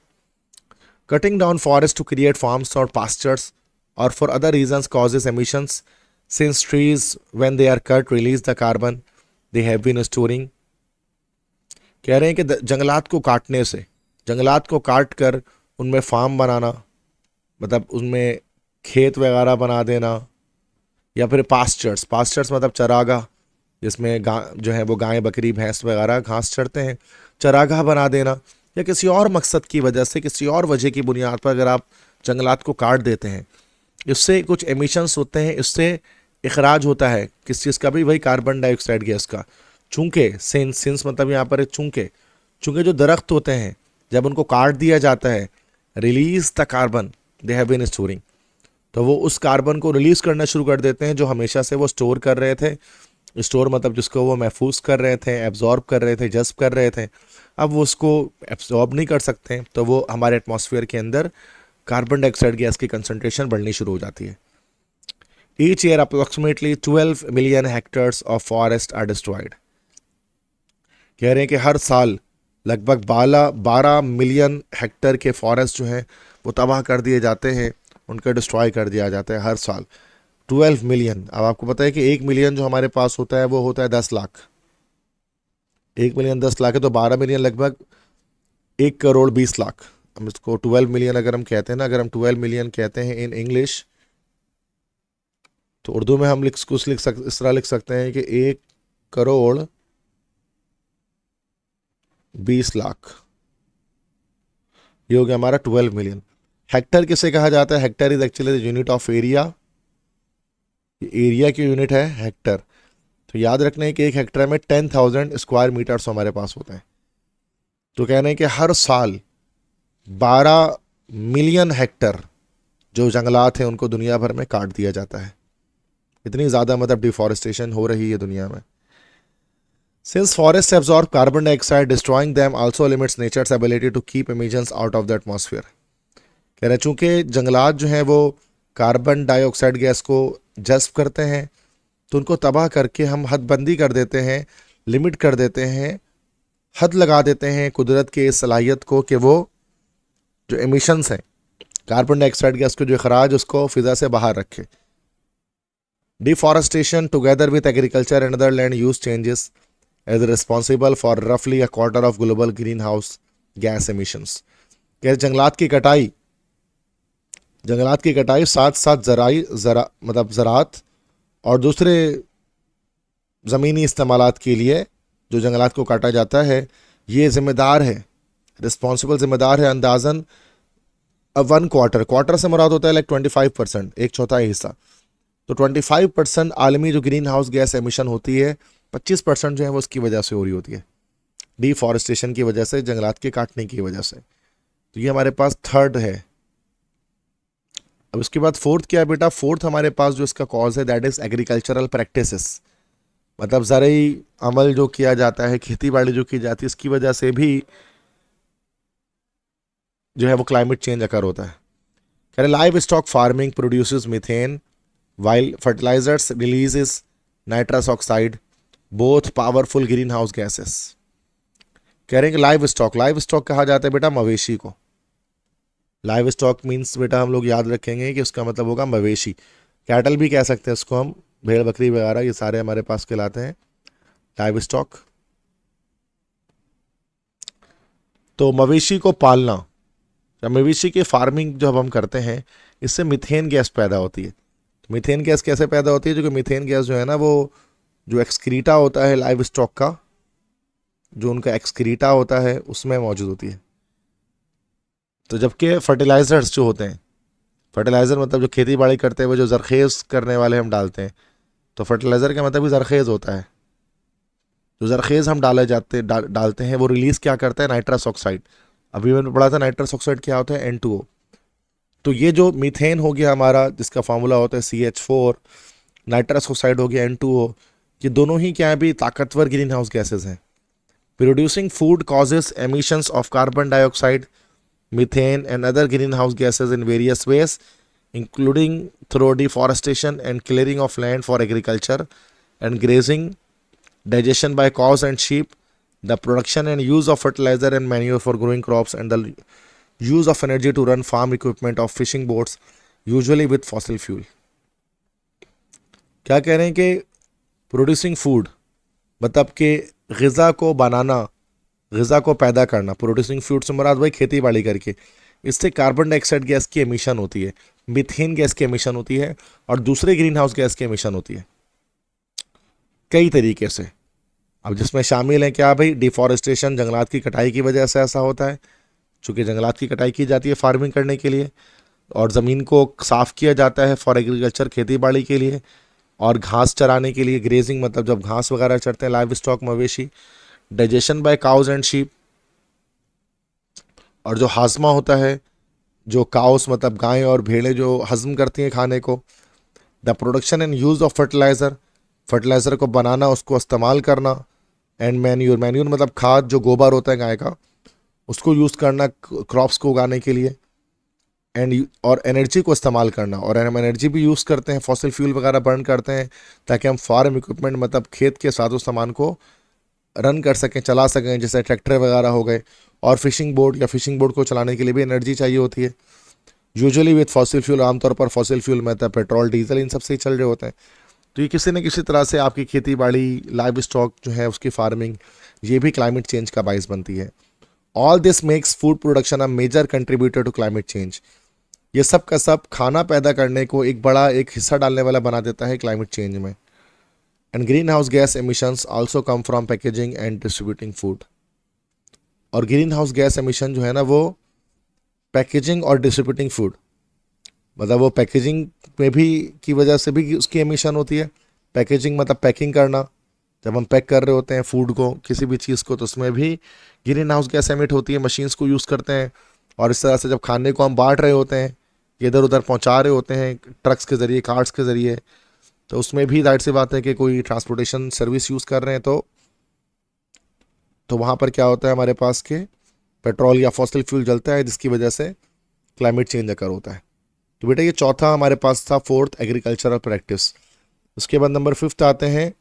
Cutting down forest to create farms और पास्चर्स और for other reasons causes emissions, since trees when they are cut release the carbon they have been storing. कह रहे हैं कि जंगलात को काटने से, जंगलात को काट कर उनमें फार्म बनाना, मतलब उनमें खेत वगैरह बना देना, या फिर पास्चर्स मतलब चरागाह, जिसमें जो है वो गाय, बकरी, भैंस वगैरह घास चरते हैं, चरागाह बना देना, या किसी और मकसद की वजह से, किसी और वजह की बुनियाद पर अगर आप जंगलात को काट देते हैं, इससे कुछ एमिशंस होते हैं, इससे इखराज होता है किस चीज़ का भी? वही कार्बन डाइऑक्साइड गैस का। चूँकि सिंस मतलब यहाँ पर चूँकि जो दरख्त होते हैं, जब उनको काट दिया जाता है, release the carbon they have been storing, तो वो उस कार्बन को रिलीज़ करना शुरू कर देते हैं जो हमेशा से वो स्टोर कर रहे थे। स्टोर मतलब जिसको वो महफूज कर रहे थे, एब्जॉर्ब कर रहे थे, जज्ब कर रहे थे, अब वो उसको एब्जॉर्ब नहीं कर सकते, तो वो हमारे एटमॉस्फेयर के अंदर कार्बन डाइऑक्साइड गैस की कंसंट्रेशन बढ़नी शुरू हो जाती है। Each year approximately 12 million hectares of forest are destroyed. कह रहे हैं कि हर साल लगभग 12 मिलियन हेक्टेयर के फॉरेस्ट जो हैं वो तबाह कर दिए जाते हैं, उनका डिस्ट्रॉय कर दिया जाता है हर साल। 12 मिलियन। अब आपको पता है कि 1 मिलियन जो हमारे पास होता है वो होता है 10 लाख। 1 मिलियन 10 लाख है, तो 12 मिलियन लगभग 1 करोड़ 20 लाख। हम इसको 12 मिलियन अगर हम कहते हैं ना, अगर हम 12 मिलियन कहते हैं इन इंग्लिश, तो उर्दू में हम इस तरह लिख सकते हैं कि 1 करोड़ 20 लाख। ये हो गया हमारा 12 मिलियन। हेक्टर किसे कहा जाता है? Hector is actually the unit of area. Area की यूनिट है हेक्टर। तो याद रखना है कि एक हेक्टर में 10,000 स्क्वायर मीटर्स हमारे पास होते हैं। तो कहना है कि हर साल 12 मिलियन हेक्टर जो जंगलात हैं उनको दुनिया भर में काट दिया जाता है। इतनी ज़्यादा मतलब डिफॉरेस्टेशन हो रही है दुनिया में। Since forests absorb carbon dioxide, destroying them also limits nature's ability to keep emissions out of the atmosphere. कह रहे हैं चूंकि जंगलात जो हैं वो कार्बन डाइऑक्साइड गैस को जज्ब करते हैं, तो उनको तबाह करके हम हदबंदी कर देते हैं, लिमिट कर देते हैं, हद लगा देते हैं कुदरत के इस सलाहियत को कि वो जो एमिशंस हैं कार्बन डाइऑक्साइड गैस को जो अखराज उसको फिजा से बाहर रखे। Deforestation together with agriculture and other land use changes is responsible for roughly a quarter of global greenhouse gas emissions. क्या जंगलात की कटाई साथ साथ मतलब ज़राअत और दूसरे ज़मीनी इस्तेमालात के लिए जो जंगलात को काटा जाता है, ये ज़िम्मेदार है, रिस्पॉन्सिबल ज़िम्मेदार है अंदाज़न 1 क्वार्टर से मुराद होता है लाइक 25%, 1/4 हिस्सा। तो 25% आलमी जो ग्रीन हाउस गैस एमिशन होती है, 25% जो है वो उसकी वजह से हो रही होती है, डिफॉरेस्टेशन की वजह से, जंगलात के काटने की वजह से। तो ये हमारे पास थर्ड है। अब उसके बाद फोर्थ क्या है बेटा? फोर्थ हमारे पास जो इसका कॉज है दैट इज एग्रीकल्चरल प्रैक्टिसेस, मतलब ज़राई अमल जो किया जाता है, खेती बाड़ी जो की जाती है, इसकी वजह से भी जो है वो क्लाइमेट चेंज अकर होता है। कह रहे live stock farming produces methane while fertilizers releases nitrous oxide, both powerful greenhouse gases. कह रहे हैं कि लाइव स्टॉक कहा जाता है बेटा मवेशी को। लाइव स्टॉक मीन्स बेटा हम लोग याद रखेंगे कि उसका मतलब होगा मवेशी। कैटल भी कह सकते हैं उसको हम, भेड़ बकरी वगैरह ये सारे हमारे पास कहलाते हैं लाइव स्टॉक। तो मवेशी को पालना, मवेशी की फार्मिंग जब हम करते हैं, इससे मीथेन गैस पैदा होती है। मीथेन गैस कैसे पैदा होती है? जो कि मीथेन गैस जो है ना, वो जो एक्सक्रीटा होता है लाइव स्टॉक का, जो उनका एक्सक्रीटा होता है उसमें मौजूद होती है। तो जबकि फर्टिलाइजर्स जो होते हैं, फर्टिलाइज़र मतलब जो खेती बाड़ी करते हुए जो जरखेज़ करने वाले हम डालते हैं, तो फर्टिलाइज़र का मतलब भी जरखेज़ होता है। जो जरखेज़ हम डालते हैं वो रिलीज़ क्या करता है? Nitrous oxide. अभी मैंने पढ़ा था नाइट्रस ऑक्साइड क्या होता है? N2O। तो ये जो मीथेन हो गया हमारा, जिसका फार्मूला होता है CH4, नाइट्रस ऑक्साइड हो गया N2O, ये दोनों ही क्या है भी ताकतवर ग्रीन हाउस गैसेज हैं। Producing food causes emissions of carbon dioxide, methane and other green house gases in various ways, including through deforestation and clearing of land for agriculture and grazing, digestion by cows and sheep, the production and use of fertilizer and manure for growing crops, and the use of energy to run farm equipment of fishing boats, usually with fossil fuel. क्या कह रहे हैं कि producing food मतलब कि ग़िज़ा को बनाना, ग़िज़ा को पैदा करना, प्रोड्यूसिंग फूड से मुराद वही खेती बाड़ी करके, इससे कार्बन डाइऑक्साइड गैस की एमिशन होती है, मीथेन गैस की एमिशन होती है, और दूसरे ग्रीन हाउस गैस की एमिशन होती है कई तरीके से। अब जिसमें शामिल है क्या भाई? डिफॉरेस्टेशन, जंगलात की कटाई की वजह से ऐसा होता है, चूँकि जंगलात की कटाई की जाती है फार्मिंग करने के लिए, और ज़मीन को साफ़ किया जाता है फॉर एग्रीकल्चर, खेती बाड़ी के लिए, और घास चराने के लिए, ग्रेजिंग मतलब जब घास वगैरह चरते हैं लाइव स्टॉक मवेशी, digestion bye cause and sheep, और जो हाजमा होता है, जो काउस मतलब गायें और भेड़ें जो हजम करती हैं खाने को, the production and use of fertiliser, fertiliser को बनाना, उसको इस्तेमाल करना, एंड मैन्यूर, मैन्यूर मतलब खाद, जो गोबर होता है गाय का, उसको यूज़ करना क्रॉप्स को उगाने के लिए, एंड और एनर्जी को इस्तेमाल करना, और हम एनर्जी भी यूज़ करते हैं, फॉसिल फ्यूल वगैरह बर्न करते हैं ताकि हम फार्म इक्विपमेंट मतलब खेत के साजो सामान को रन कर सकें, चला सकें, जैसे ट्रैक्टर वगैरह हो गए, और फिशिंग बोट या फिशिंग बोट को चलाने के लिए भी एनर्जी चाहिए होती है। यूजुअली विथ फॉसिल फ्यूल, आमतौर पर फॉसिल फ्यूल में पेट्रोल डीजल इन सब से ही चल रहे होते हैं। तो ये किसी न किसी तरह से आपकी खेती बाड़ी, लाइव स्टॉक जो है उसकी फार्मिंग, ये भी क्लाइमेट चेंज का बायस बनती है। All this makes food production a major contributor to climate change. ये सब का सब खाना पैदा करने को एक बड़ा एक हिस्सा डालने वाला बना देता है क्लाइमेट चेंज में। And green house gas emissions also come from packaging and distributing food. और ग्रीन हाउस गैस एमिशन जो है ना, वो पैकेजिंग और डिस्ट्रीब्यूटिंग फूड, मतलब वो पैकेजिंग में भी की वजह से भी उसकी एमिशन होती है। पैकेजिंग मतलब पैकिंग करना, जब हम पैक कर रहे होते हैं फूड को, किसी भी चीज़ को, तो उसमें भी ग्रीन हाउस गैस एमिट होती है। मशीन्स को यूज़ करते हैं, और इस तरह से जब खाने को हम बांट रहे होते हैं, इधर उधर पहुंचा रहे होते हैं ट्रक्स के ज़रिए, कार्ट्स के ज़रिए, तो उसमें भी जाहिर सी बात है कि कोई ट्रांसपोर्टेशन सर्विस यूज़ कर रहे हैं, तो वहाँ पर क्या होता है, हमारे पास के पेट्रोल या फॉसिल फ्यूल जलता है, जिसकी वजह से क्लाइमेट चेंज अकर होता है। तो बेटा ये चौथा हमारे पास था, फोर्थ एग्रीकल्चरल प्रैक्टिस। उसके बाद नंबर फिफ्थ आते हैं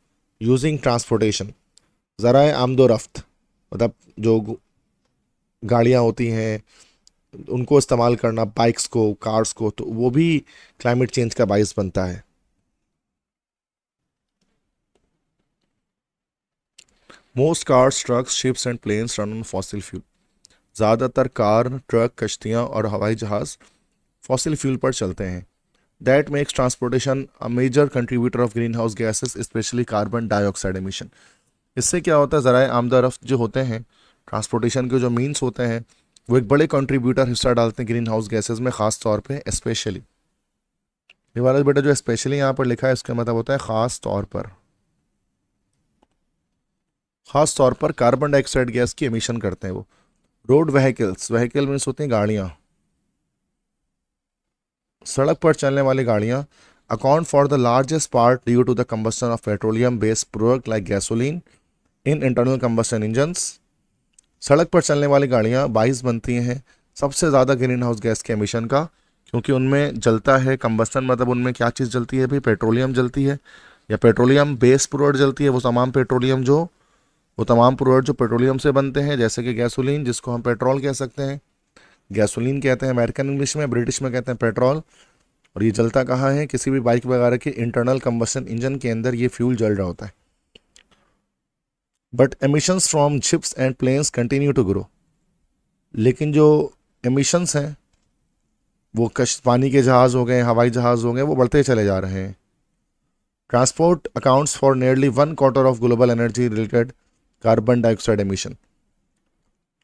यूजिंग ट्रांसपोर्टेशन, ज़राए आमदो रफ्त, मतलब जो गाड़ियाँ होती हैं उनको इस्तेमाल करना, बाइक्स को, कार्स को, तो वो भी क्लाइमेट चेंज का बायस बनता है। Most cars, trucks, ships and planes run on fossil fuel. ज़्यादातर कार, ट्रक, कश्तियाँ और हवाई जहाज़ फॉसिल फ्यूल पर चलते हैं। That makes transportation a major contributor of green house gases, specially carbon dioxide emission. इससे क्या होता है, ज़राए आमदा रफ्त जो होते हैं, ट्रांसपोर्टेशन के जो मीन्स होते हैं, वो एक बड़े कंट्रीब्यूटर हिस्सा डालते हैं ग्रीन हाउस गैसेज में, ख़ास तौर पे स्पेशली। ये वाला बेटा जो स्पेशली यहाँ पर लिखा है, इसका मतलब होता है ख़ास तौर पर। ख़ास तौर पर कार्बन डाइऑक्साइड गैस की एमिशन करते हैं वो। रोड व्हीकल्स, व्हीकल मीन्स होती हैं गाड़ियाँ, सड़क पर चलने वाली गाड़ियाँ, account for the largest part due to the combustion of petroleum based product like gasoline in internal combustion engines. सड़क पर चलने वाली गाड़ियाँ बाइस बनती हैं सबसे ज़्यादा ग्रीन हाउस गैस के एमिशन का, क्योंकि उनमें जलता है कंबस्टन, मतलब उनमें क्या चीज़ जलती है भाई, पेट्रोलियम जलती है, या पेट्रोलियम बेस्ड प्रोडक्ट जलती है, वो तमाम प्रोडक्ट जो पेट्रोलियम से बनते हैं, जैसे कि गैसोलीन, जिसको हम पेट्रोल कह सकते हैं, गैसोलीन कहते हैं अमेरिकन इंग्लिश में, ब्रिटिश में कहते हैं पेट्रोल। और ये जलता कहाँ है, किसी भी बाइक वगैरह के इंटरनल कंबस्टन इंजन के अंदर ये फ्यूल जल रहा होता है। But emissions from ships and planes continue to grow. लेकिन जो एमिशंस हैं, वो पानी के जहाज़ हो गए, हवाई जहाज़ हो गए, वो बढ़ते चले जा रहे हैं। Transport accounts for nearly 1/4 of global energy related carbon dioxide emission.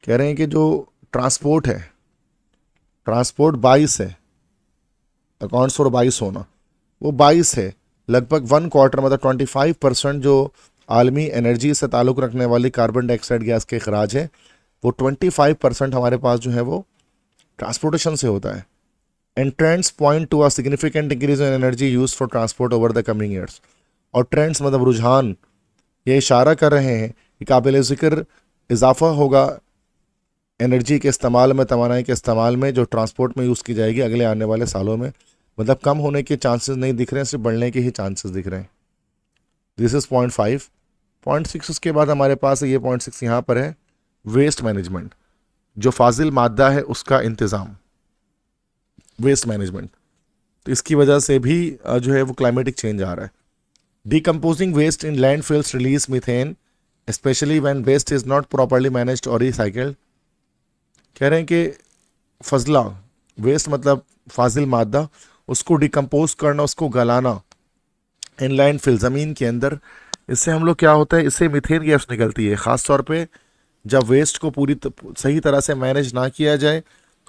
कह रहे हैं कि जो ट्रांसपोर्ट है, ट्रांसपोर्ट 22 है, अकाउंट्स फॉर 22 होना, वो 22 है, लगभग 1/4 मतलब 25% जो आलमी एनर्जी से ताल्लुक़ रखने वाली कार्बन डाइऑक्साइड गैस के अखराज है, वो 25% हमारे पास जो है वो ट्रांसपोर्टेशन से होता है। And trends point to a significant increase in energy use for transport over the coming years. और ट्रेंड्स मतलब रुझान ये इशारा कर रहे हैं कि काबिल ज़िक्र इजाफा होगा एनर्जी के इस्तेमाल में, तवानाई के इस्तेमाल में, जो ट्रांसपोर्ट में यूज़ की जाएगी अगले आने वाले सालों में। मतलब कम होने के चांसेस नहीं दिख रहे हैं, सिर्फ बढ़ने के ही चांसेस दिख रहे हैं। This is .5। .6 उसके बाद हमारे पास ये .6 यहाँ पर है, वेस्ट मैनेजमेंट, जो फाजिल मादा है उसका इंतज़ाम, वेस्ट मैनेजमेंट। तो इसकी वजह से भी जो है वो क्लाइमेटिक चेंज आ रहा है। Decomposing waste in landfills release methane, specially when waste is not properly managed और रिसाइकल्ड। कह रहे हैं कि फजला, वेस्ट मतलब फाजिल मादा, उसको डिकम्पोज करना, उसको गलाना इन लैंडफिल, ज़मीन के अंदर, इससे हम लोग क्या होता है, इससे मीथेन गैस निकलती है। ख़ास तौर पे जब वेस्ट को सही तरह से मैनेज ना किया जाए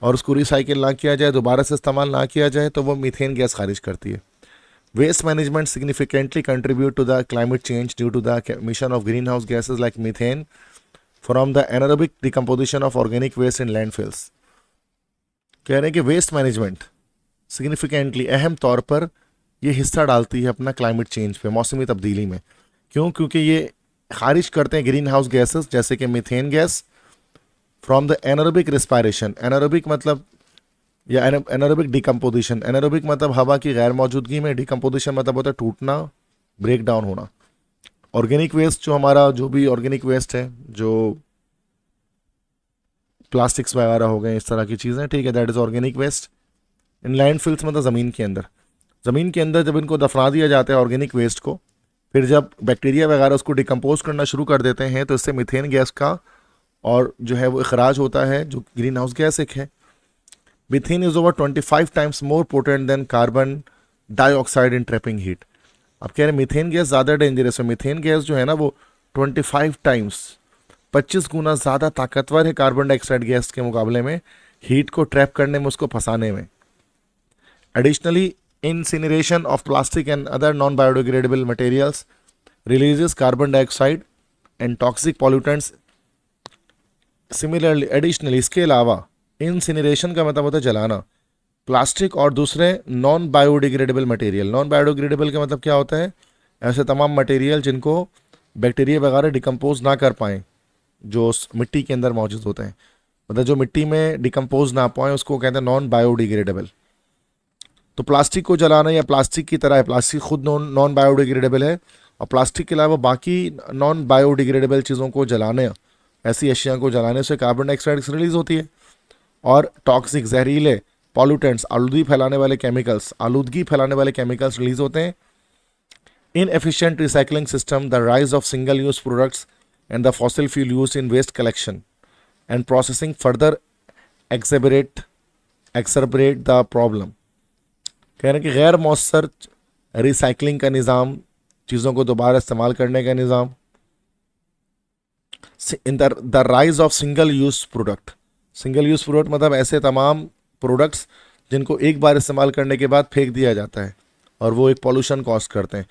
और उसको रिसाइकिल ना किया जाए, दोबारा से इस्तेमाल ना किया जाए, तो वो मीथेन गैस खारिज करती है। Waste management significantly contribute to the climate change due to the emission of greenhouse gases like methane from the anaerobic decomposition of organic waste in landfills। कह रहे हैं कि वेस्ट मैनेजमेंट सिग्निफिकेंटली, अहम तौर पर ये हिस्सा डालती है अपना क्लाइमेट चेंज पे, मौसमी तब्दीली में। क्यों? क्योंकि ये खारिज करते हैं ग्रीन हाउस गैसेस, जैसे कि methane gas, from the anaerobic respiration. Anaerobic मतलब, या एनारोबिक डिकम्पोजिशन, एनारोबिक मतलब हवा की गैर मौजूदगी में, डिकम्पोजिशन मतलब होता है टूटना, ब्रेक डाउन होना। ऑर्गेनिक वेस्ट जो हमारा जो भी ऑर्गेनिक वेस्ट है, जो प्लास्टिक्स वगैरह हो गए, इस तरह की चीज़ें, ठीक है, that is organic waste. In landfills मतलब ज़मीन के अंदर जब इनको दफना दिया जाता है ऑर्गेनिक वेस्ट को, फिर जब बैक्टीरिया वगैरह उसको डिकम्पोज करना शुरू कर देते हैं तो इससे मीथेन गैस का और जो है वो अखराज होता है, जो ग्रीन हाउस गैस एक है। Methane is over 25 times more potent than carbon dioxide in trapping heat. आप कह रहे हैं मीथेन गैस ज़्यादा डेंजरस है। मीथेन गैस जो है ना वो 25 टाइम्स, 25 गुना ज़्यादा ताकतवर है कार्बन डाइऑक्साइड गैस के मुकाबले में, हीट को ट्रैप करने में, उसको फंसाने में। Additionally, incineration of plastic and other non-biodegradable materials releases carbon dioxide and toxic pollutants. Similarly, additionally, इसके अलावा incineration का मतलब होता है जलाना, प्लास्टिक और दूसरे non biodegradable material. Non biodegradable का मतलब क्या होता है? ऐसे तमाम मटेरियल जिनको बैक्टीरिया वगैरह डिकम्पोज ना कर पाएँ, जो मिट्टी के अंदर मौजूद होते हैं, मतलब जो मिट्टी में डिकम्पोज ना पाएँ, उसको कहते हैं नॉन बायोडिग्रेडेबल। तो प्लास्टिक को जलाना या प्लास्टिक की तरह है, प्लास्टिक खुद नॉन बायोडिग्रेडेबल है, और प्लास्टिक के अलावा बाकी नॉन बायोडिग्रेडेबल चीज़ों को जलाने, ऐसी अशिया को जलाने से कार्बन डाइऑक्साइड रिलीज होती है, और टॉक्सिक जहरीले पॉल्यूटेंट्स, आलूदगी फैलाने वाले केमिकल्स रिलीज होते हैं। In efficient recycling system, the rise of single use products and the fossil fuel use in waste collection and processing further exacerbate the problem. कह रहे हैं कि गैर मौसर रिसाइकलिंग का निज़ाम, चीज़ों को दोबारा इस्तेमाल करने का निज़ाम। In the rise of single use product, single use product मतलब ऐसे तमाम प्रोडक्ट्स जिनको एक बार इस्तेमाल करने के बाद फेंक दिया जाता है और वो एक पॉल्यूशन कॉज करते हैं,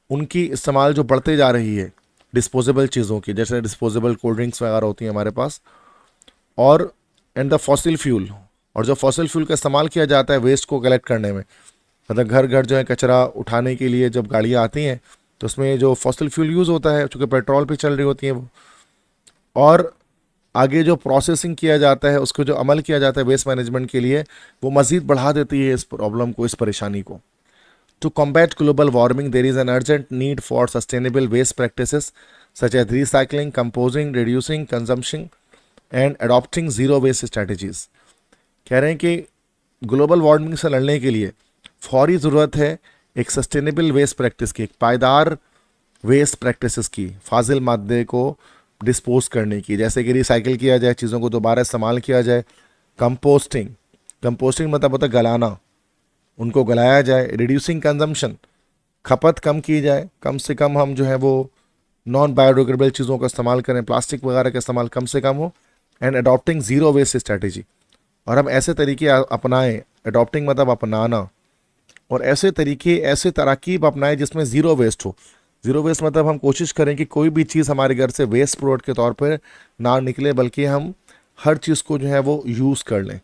उनकी इस्तेमाल जो बढ़ते जा रही है डिस्पोजेबल चीज़ों की, जैसे डिस्पोजेबल कोल्ड ड्रिंक्स वगैरह होती हैं हमारे पास, और एंड द फॉसिल फ्यूल, और जो फॉसिल फ्यूल का इस्तेमाल किया जाता है वेस्ट को कलेक्ट करने में, मतलब घर घर जो है कचरा उठाने के लिए जब गाड़ियाँ आती हैं तो उसमें जो फॉसिल फ्यूल यूज़ होता है, चूँकि पेट्रोल पे चल रही होती है वो, और आगे जो प्रोसेसिंग किया जाता है, उसको जो अमल किया जाता है वेस्ट मैनेजमेंट के लिए, वो मज़ीद बढ़ा देती है इस प्रॉब्लम को, इस परेशानी को। To combat global warming there is an urgent need for sustainable waste practices such as recycling, composting, reducing consumption and adopting zero waste strategies. कह रहे हैं कि ग्लोबल वार्मिंग से लड़ने के लिए फौरी ज़रूरत है एक सस्टेनेबल वेस्ट प्रैक्टिस की, एक पायदार वेस्ट प्रैक्टिसेस की, फाजिल मादे को डिस्पोज करने की, जैसे कि रिसाइकिल किया जाए, चीज़ों को दोबारा इस्तेमाल किया जाए। कंपोस्टिंग, कंपोस्टिंग मतलब होता है गलाना, उनको गलाया जाए। रिड्यूसिंग कंजम्पशन, खपत कम की जाए, कम से कम हम जो है वो नॉन बायोडिग्रेडेबल चीज़ों का इस्तेमाल करें, प्लास्टिक वगैरह का इस्तेमाल कम से कम हो। And adopting zero waste strategy, और हम ऐसे तरीके अपनाएं, अडॉप्टिंग मतलब अपनाना, और ऐसे तरीके, ऐसे तरकीब अपनाएं जिसमें ज़ीरो वेस्ट हो। ज़ीरो वेस्ट मतलब हम कोशिश करें कि कोई भी चीज़ हमारे घर से वेस्ट प्रोडक्ट के तौर पर ना निकले, बल्कि हम हर चीज़ को जो है वो यूज़ कर लें।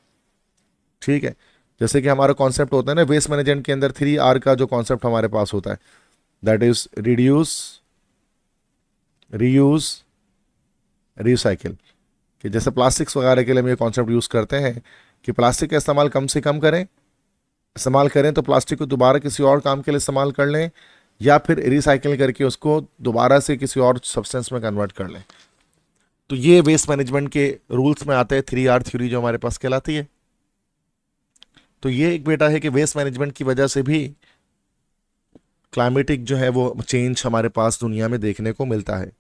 ठीक है, जैसे कि हमारा कॉन्सेप्ट होता है ना वेस्ट मैनेजमेंट के अंदर, 3R का जो कॉन्सेप्ट हमारे पास होता है, that is reduce, reuse, recycle. कि जैसे प्लास्टिक्स वगैरह के लिए हम ये कॉन्सेप्ट यूज़ करते हैं कि प्लास्टिक का इस्तेमाल कम से कम करें, इस्तेमाल करें तो प्लास्टिक को दोबारा किसी और काम के लिए इस्तेमाल कर लें, या फिर रिसाइकिल करके उसको दोबारा से किसी और सब्सटेंस में कन्वर्ट कर लें। तो ये वेस्ट मैनेजमेंट के रूल्स में आते हैं, 3R थ्योरी जो हमारे पास कहलाती है। तो ये एक बेटा है कि वेस्ट मैनेजमेंट की वजह से भी क्लाइमेटिक जो है वो चेंज हमारे पास दुनिया में देखने को मिलता है।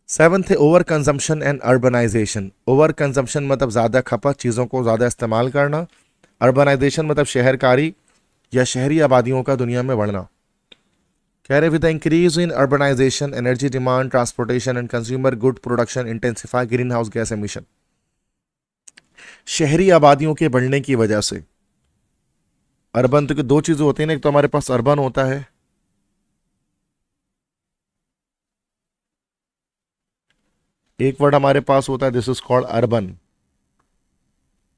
7th है over consumption and urbanisation. Over consumption मतलब ज़्यादा खपत, चीज़ों को ज़्यादा इस्तेमाल करना। अर्बनाइजेशन मतलब शहरकारी या शहरी आबादियों का दुनिया में बढ़ना। कह रहे with the increase in urbanisation, energy demand, transportation and consumer good production intensify green house gas emission. शहरी आबादियों के बढ़ने की वजह से, अर्बन तो दो चीज़ें होती हैं ना, एक तो हमारे पास अर्बन होता है, एक वर्ड हमारे पास होता है this is called urban.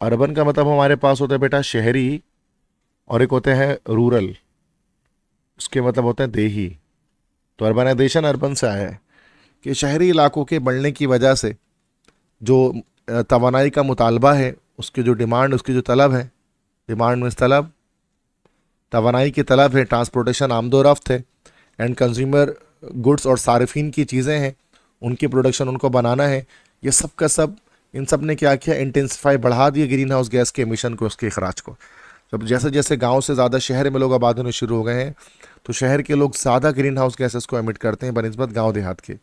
Urban का मतलब हमारे पास होता है बेटा शहरी, और एक होते हैं रूरल, उसके मतलब होते हैं देही। तो अर्बनाइजेशन अर्बन से आया है कि शहरी इलाकों के बढ़ने की वजह से जो तवानाई का मुतालबा है, उसकी जो डिमांड, उसकी जो तलब है, डिमांड में तलब, तवानाई की तलब है, ट्रांसपोर्टेशन आमदोरफ्त है, एंड कंज्यूमर गुड्स और सार्फिन की चीज़ें हैं, उनकी प्रोडक्शन उनको बनाना है, ये सब का सब इन सब ने क्या किया, इंटेंसिफाई बढ़ा दिया ग्रीन हाउस गैस के एमिशन को, उसके अखराज को। जब जैसे जैसे गांव से ज़्यादा शहर में लोग आबाद होने शुरू हो गए हैं, तो शहर के लोग ज़्यादा ग्रीन हाउस गैसेस को एमिट करते हैं बनिस्बत गांव देहात के।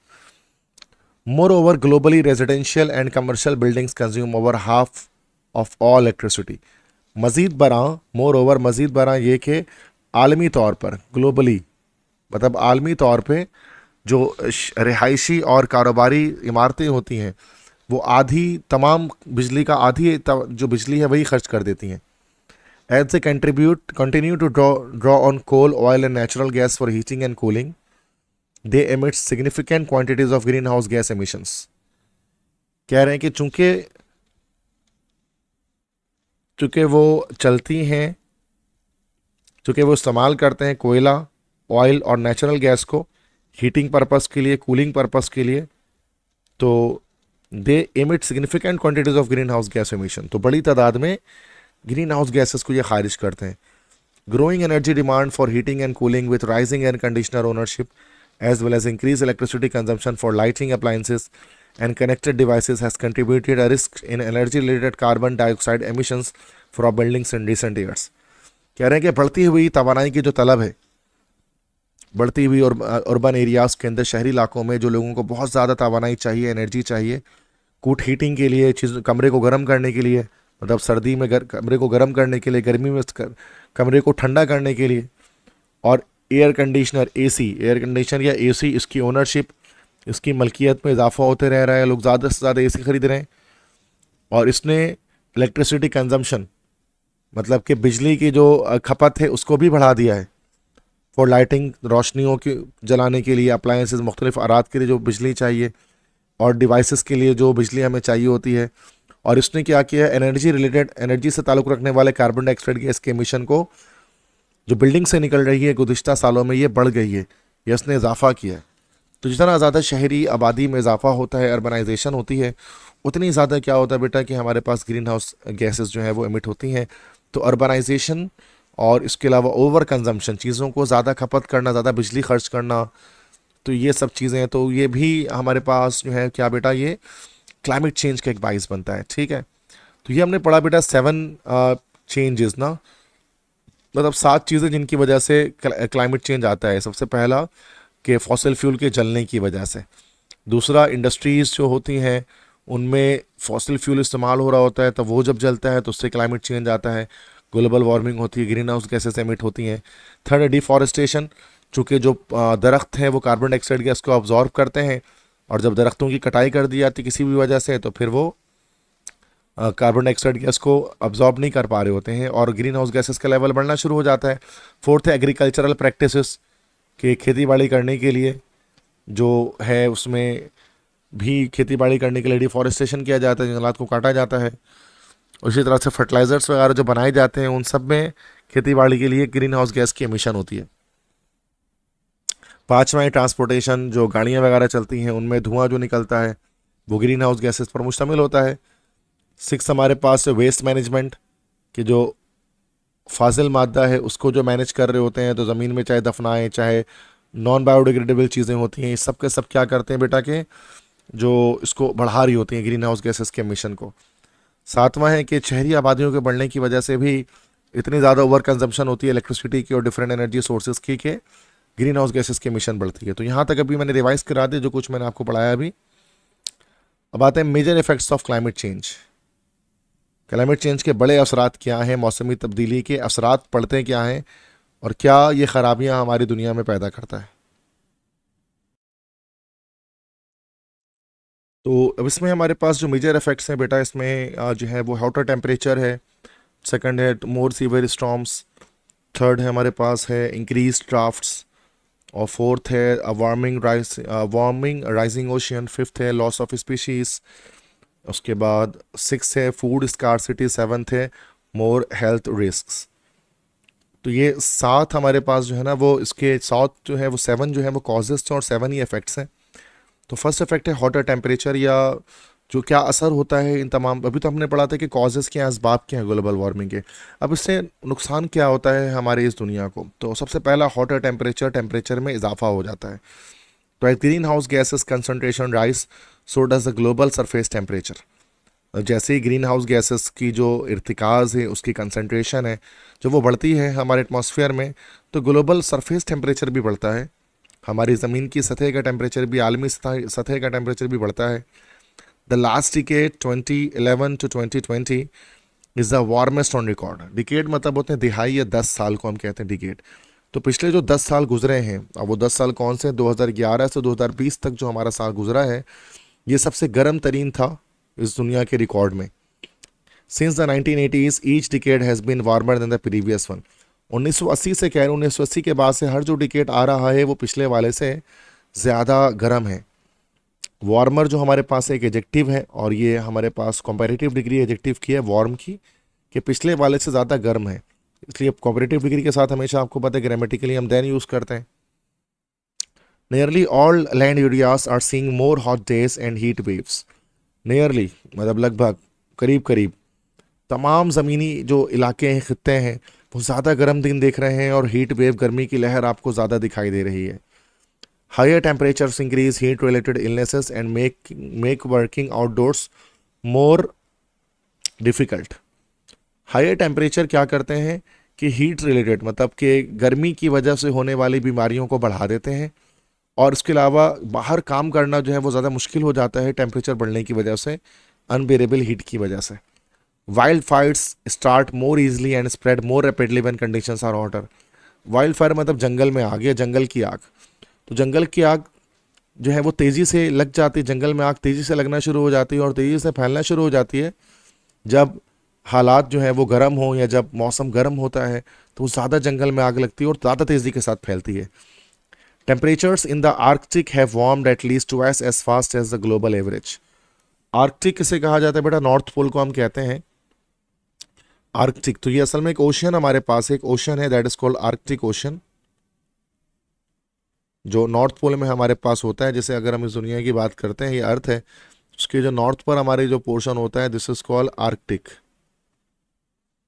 More over globally residential and commercial buildings consume over half of all electricity. मज़ीद बरा, मोर ओवर मज़ीद बरा ये कि आलमी तौर पर, ग्लोबली मतलब आलमी तौर पे जो रिहायशी और कारोबारी इमारतें होती हैं, वो आधी तमाम बिजली का आधी जो बिजली है वही खर्च कर देती हैं। As they continue to draw on coal, oil and natural gas for heating and cooling, they emit significant quantities of greenhouse gas emissions। कह रहे हैं कि चूंकि वो चलती हैं, चूंकि वो इस्तेमाल करते हैं कोयला, ऑयल और नेचुरल गैस को हीटिंग पर्पस के लिए, कूलिंग पर्पस के लिए, तो दे emit significant quantities of green house gas emission, तो बड़ी तादाद में ग्रीन हाउस गैसेस को ये खारिज करते हैं। Growing energy demand for heating and cooling with rising air conditioner ownership as well as increase electricity consumption for lighting appliances and connected devices has contributed a risk in energy related carbon dioxide emissions from buildings in recent years। कह रहे हैं कि बढ़ती हुई तवानाई की जो तलब है, बढ़ती हुई और अर्बन एरियाज़ के अंदर, शहरी इलाकों में जो लोगों को बहुत ज़्यादा तवानाई चाहिए, एनर्जी चाहिए, कूट हीटिंग के लिए, चीज़ कमरे को गर्म करने के लिए, मतलब सर्दी में कमरे को गर्म करने के लिए, गर्मी में कमरे को ठंडा करने के लिए, और air conditioner, AC, air conditioner या एसी, इसकी ओनरशिप, इसकी मलकियत में इजाफा होते रह रहा है, लोग ज़्यादा से ज़्यादा एसी खरीद रहे हैं, और इसने इलेक्ट्रिसिटी कंजम्पशन, मतलब कि बिजली की जो खपत है उसको भी बढ़ा दिया है। फॉर लाइटिंग, रोशनियों की जलाने के लिए, अप्लायंसेस, मुख्तलिफ आरात के लिए जो बिजली चाहिए, और डिवाइसेस के लिए जो बिजली हमें चाहिए होती है। और इसने क्या किया है, एनर्जी रिलेटेड, एनर्जी से ताल्लुक़ रखने वाले कार्बन डाइऑक्साइड गैस के एमिशन को जो बिल्डिंग से निकल रही है गुज़िश्ता सालों में, ये बढ़ गई है, ये इसने इजाफा किया है। तो जितना ज़्यादा शहरी आबादी में इजाफा होता है, अर्बनाइजेशन होती है, उतनी ज़्यादा क्या होता है बेटा कि हमारे पास ग्रीन हाउस गैसेस जो है वो एमिट होती हैं। तो अर्बनाइजेशन और इसके अलावा ओवर कंजम्पशन, चीज़ों को ज़्यादा खपत करना, ज़्यादा बिजली खर्च करना, तो ये सब चीज़ें हैं, तो ये भी हमारे पास जो है क्या बेटा, ये क्लाइमेट चेंज का एक बाइस बनता है। ठीक है, तो ये हमने पढ़ा बेटा 7 चेंजेस ना, मतलब 7 चीज़ें जिनकी वजह से क्लाइमेट चेंज आता है। सबसे पहला कि फॉसिल फ्यूल के जलने की वजह से, दूसरा इंडस्ट्रीज़ जो होती हैं उनमें फॉसिल फ्यूल इस्तेमाल हो रहा होता है, तो वो जब जलता है तो उससे क्लाइमेट चेंज आता है, ग्लोबल वार्मिंग होती है, ग्रीन हाउस गैसेस एमिट होती हैं। थर्ड, डिफॉरेस्टेशन, चूँकि जो दरख्त हैं वो कार्बन डाइऑक्साइड गैस को ऑब्जॉर्व करते हैं, और जब दरख्तों की कटाई कर दी जाती किसी भी वजह से, तो फिर वो कार्बन डाइऑक्साइड गैस को अब्जॉर्ब नहीं कर पा रहे होते हैं, और ग्रीन हाउस गैसेस का लेवल बढ़ना शुरू हो जाता है। फोर्थ है एग्रीकल्चरल प्रैक्टिसेस, कि खेती बाड़ी करने के लिए जो है उसमें भी, खेती बाड़ी करने के लिए डिफॉरेस्टेशन किया जाता है, जंगलात को काटा जाता है। उसी तरह से फर्टिलाइज़र्स वगैरह जो बनाए जाते हैं उन सब में खेती बाड़ी के लिए ग्रीन हाउस गैस की एमिशन होती है। पाँचवा है ट्रांसपोर्टेशन, जो गाड़ियाँ वगैरह चलती हैं उनमें धुआं जो निकलता है वो ग्रीन हाउस गैसेस पर मुश्तमिल होता है। 6 हमारे पास वेस्ट मैनेजमेंट, कि जो फाजिल मादा है उसको जो मैनेज कर रहे होते हैं, तो ज़मीन में चाहे दफनाएं, चाहे नॉन बायोडिग्रेडेबल चीज़ें होती हैं, ये सब के सब क्या करते हैं बेटा के जो इसको बढ़ा रही होती हैं ग्रीन हाउस गैसेस के एमिशन को। 7वां है कि शहरी आबादियों के बढ़ने की वजह से भी इतनी ज़्यादा ओवर कंजम्पशन होती है इलेक्ट्रिसिटी की और डिफरेंट एनर्जी सोर्सेज की, कि ग्रीन हाउस गैसेस की एमिशन बढ़ती है। तो यहाँ तक अभी मैंने रिवाइज करा दी जो कुछ मैंने आपको पढ़ाया अभी। अब आते हैं major effects of climate change. Climate change के बड़े असरात क्या हैं, मौसमी तब्दीली के असरात पड़ते क्या हैं, और क्या ये ख़राबियाँ हमारी दुनिया में पैदा करता है। तो अब इसमें हमारे पास जो मेजर इफेक्ट्स हैं बेटा, इसमें जो है वो हॉटर टेम्परेचर है, सेकंड है मोर सीवियर स्टॉर्म्स, थर्ड है हमारे पास है इंक्रीज ड्राफ्ट्स, और फोर्थ है वार्मिंग राइजिंग ओशियन, फिफ्थ है लॉस ऑफ स्पीशीज़, उसके बाद 6 है फूड स्कार्सिटी, 7th है मोर हेल्थ रिस्क्स। तो ये 7 हमारे पास जो है ना वो, इसके 7 जो है वो 7 जो है वो कॉजेज़ हैं और 7 ही इफेक्ट्स हैं। तो फर्स्ट इफेक्ट है हॉटर टेम्परेचर, या जो क्या असर होता है इन तमाम, अभी तो हमने पढ़ा था कि कॉजेज़ क्या हैं, असबाब क्या हैं ग्लोबल वार्मिंग के। अब इससे नुकसान क्या होता है हमारे इस दुनिया को। तो सबसे पहला हॉटर टेम्परेचर, टेम्परेचर में इजाफा हो जाता है। तो as green house gases concentration rise, so does the global surface temperature. जैसे ही ग्रीन हाउस गैसेस की जो इर्तिकाज़ है, उसकी कंसनट्रेशन है, जब वो बढ़ती है हमारे एटमॉस्फेयर में, तो ग्लोबल सरफेस टेम्परेचर भी बढ़ता है। हमारी ज़मीन की सतह का टेम्परेचर भी, आलमी सतह का टेम्परेचर भी बढ़ता है। The last decade 2011 to 2020 is the warmest on record. Decade मतलब होते हैं दिहाई या 10 साल को हम कहते हैं डिकेड। तो पिछले जो 10 साल गुजरे हैं, अब वो 10 साल कौन से, 2011 से 2020 तक जो हमारा साल गुजरा है, ये सबसे गर्म तरीन था इस दुनिया के रिकॉर्ड में। Since the 1980s each decade has been warmer than the previous one. 1980 से कह रहे हैं, 1980 के बाद से हर जो डिकेड आ रहा है वो पिछले वाले से ज़्यादा गर्म है। वार्मर जो हमारे पास एक एडजेक्टिव है, और ये हमारे पास कंपैरेटिव डिग्री एडजेक्टिव की है वार्म की, कि पिछले वाले से ज़्यादा गर्म है। इसलिए कंपैरेटिव डिग्री के साथ हमेशा आपको पता है ग्रामेटिकली हम देन यूज़ करते हैं। Nearly all land areas are seeing more hot days and heat waves. Nearly मतलब लगभग, करीब करीब तमाम ज़मीनी जो इलाके हैं, खित्ते हैं, वो ज़्यादा गर्म दिन देख रहे हैं और हीट वेव, गर्मी की लहर आपको ज़्यादा दिखाई दे रही है। Higher temperatures increase heat related illnesses and make working outdoors more difficult. Higher temperature क्या करते हैं कि हीट रिलेटेड मतलब कि गर्मी की वजह से होने वाली बीमारियों को बढ़ा देते हैं, और इसके अलावा बाहर काम करना जो है वो ज़्यादा मुश्किल हो जाता है टेम्परेचर बढ़ने की वजह से, अनबेरेबल हीट की वजह से। Wild fires start more easily and spread more rapidly when conditions are hotter. Wild fire मतलब जंगल में आग या जंगल की आग। तो जंगल की आग जो है वो तेज़ी से लग जाती है, जंगल में आग तेज़ी से लगना शुरू हो जाती है और तेज़ी से फैलना शुरू हो जाती है जब हालात जो है वो गर्म हो, या जब मौसम गर्म होता है तो ज़्यादा जंगल में आग लगती है और ज़्यादा तेज़ी के साथ फैलती है। Temperatures in the Arctic have warmed at least twice as fast as the global average. Arctic किसे कहा जाता है बेटा? नॉर्थ पोल को हम कहते हैं आर्कटिक। तो ये असल में एक ओशन हमारे पास, एक ओशन है that is called Arctic ocean, जो नॉर्थ पोल में हमारे पास होता है। जैसे अगर हम इस दुनिया की बात करते हैं, ये अर्थ है, उसके जो नॉर्थ पर हमारे जो पोर्शन होता है, दिस इज कॉल्ड आर्कटिक,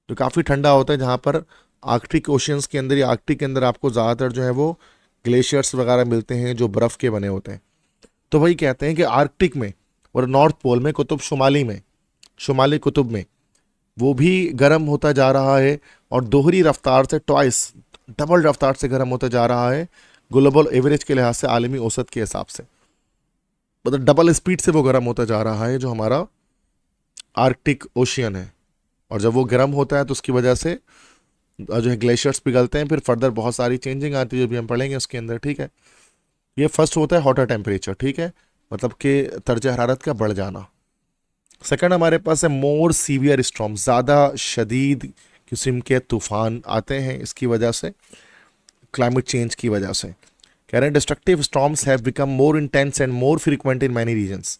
जो काफ़ी ठंडा होता है, जहाँ पर आर्कटिक ओशंस के अंदर या आर्कटिक के अंदर आपको ज़्यादातर जो है वो ग्लेशियर्स वगैरह मिलते हैं जो बर्फ़ के बने होते हैं। तो वही कहते हैं कि आर्कटिक में और नॉर्थ पोल में, कुतुब शुमाली में, शुमाली कुतुब में, वो भी गर्म होता जा रहा है और दोहरी रफ्तार से, ट्वाइस, डबल रफ्तार से गर्म होता जा रहा है ग्लोबल एवरेज के लिहाज से, आलमी औसत के हिसाब से। मतलब डबल स्पीड से वो गर्म होता जा रहा है जो हमारा आर्कटिक ओशियन है। और जब वो गर्म होता है तो उसकी वजह से जो है ग्लेशियर्स पिघलते हैं, फिर फर्दर बहुत सारी चेंजिंग आती है जो भी हम पढ़ेंगे उसके अंदर, ठीक है। ये फर्स्ट होता है हॉटर टेम्परेचर, ठीक है, मतलब कि तर्ज हरारत का बढ़ जाना। सेकंड हमारे पास है मोर सीवियर स्टॉर्म, ज़्यादा शदीद किस्म के तूफान आते हैं इसकी वजह से, क्लाइमेट चेंज की वजह से। कह रहे हैं destructive storms have become more intense and more frequent in many regions.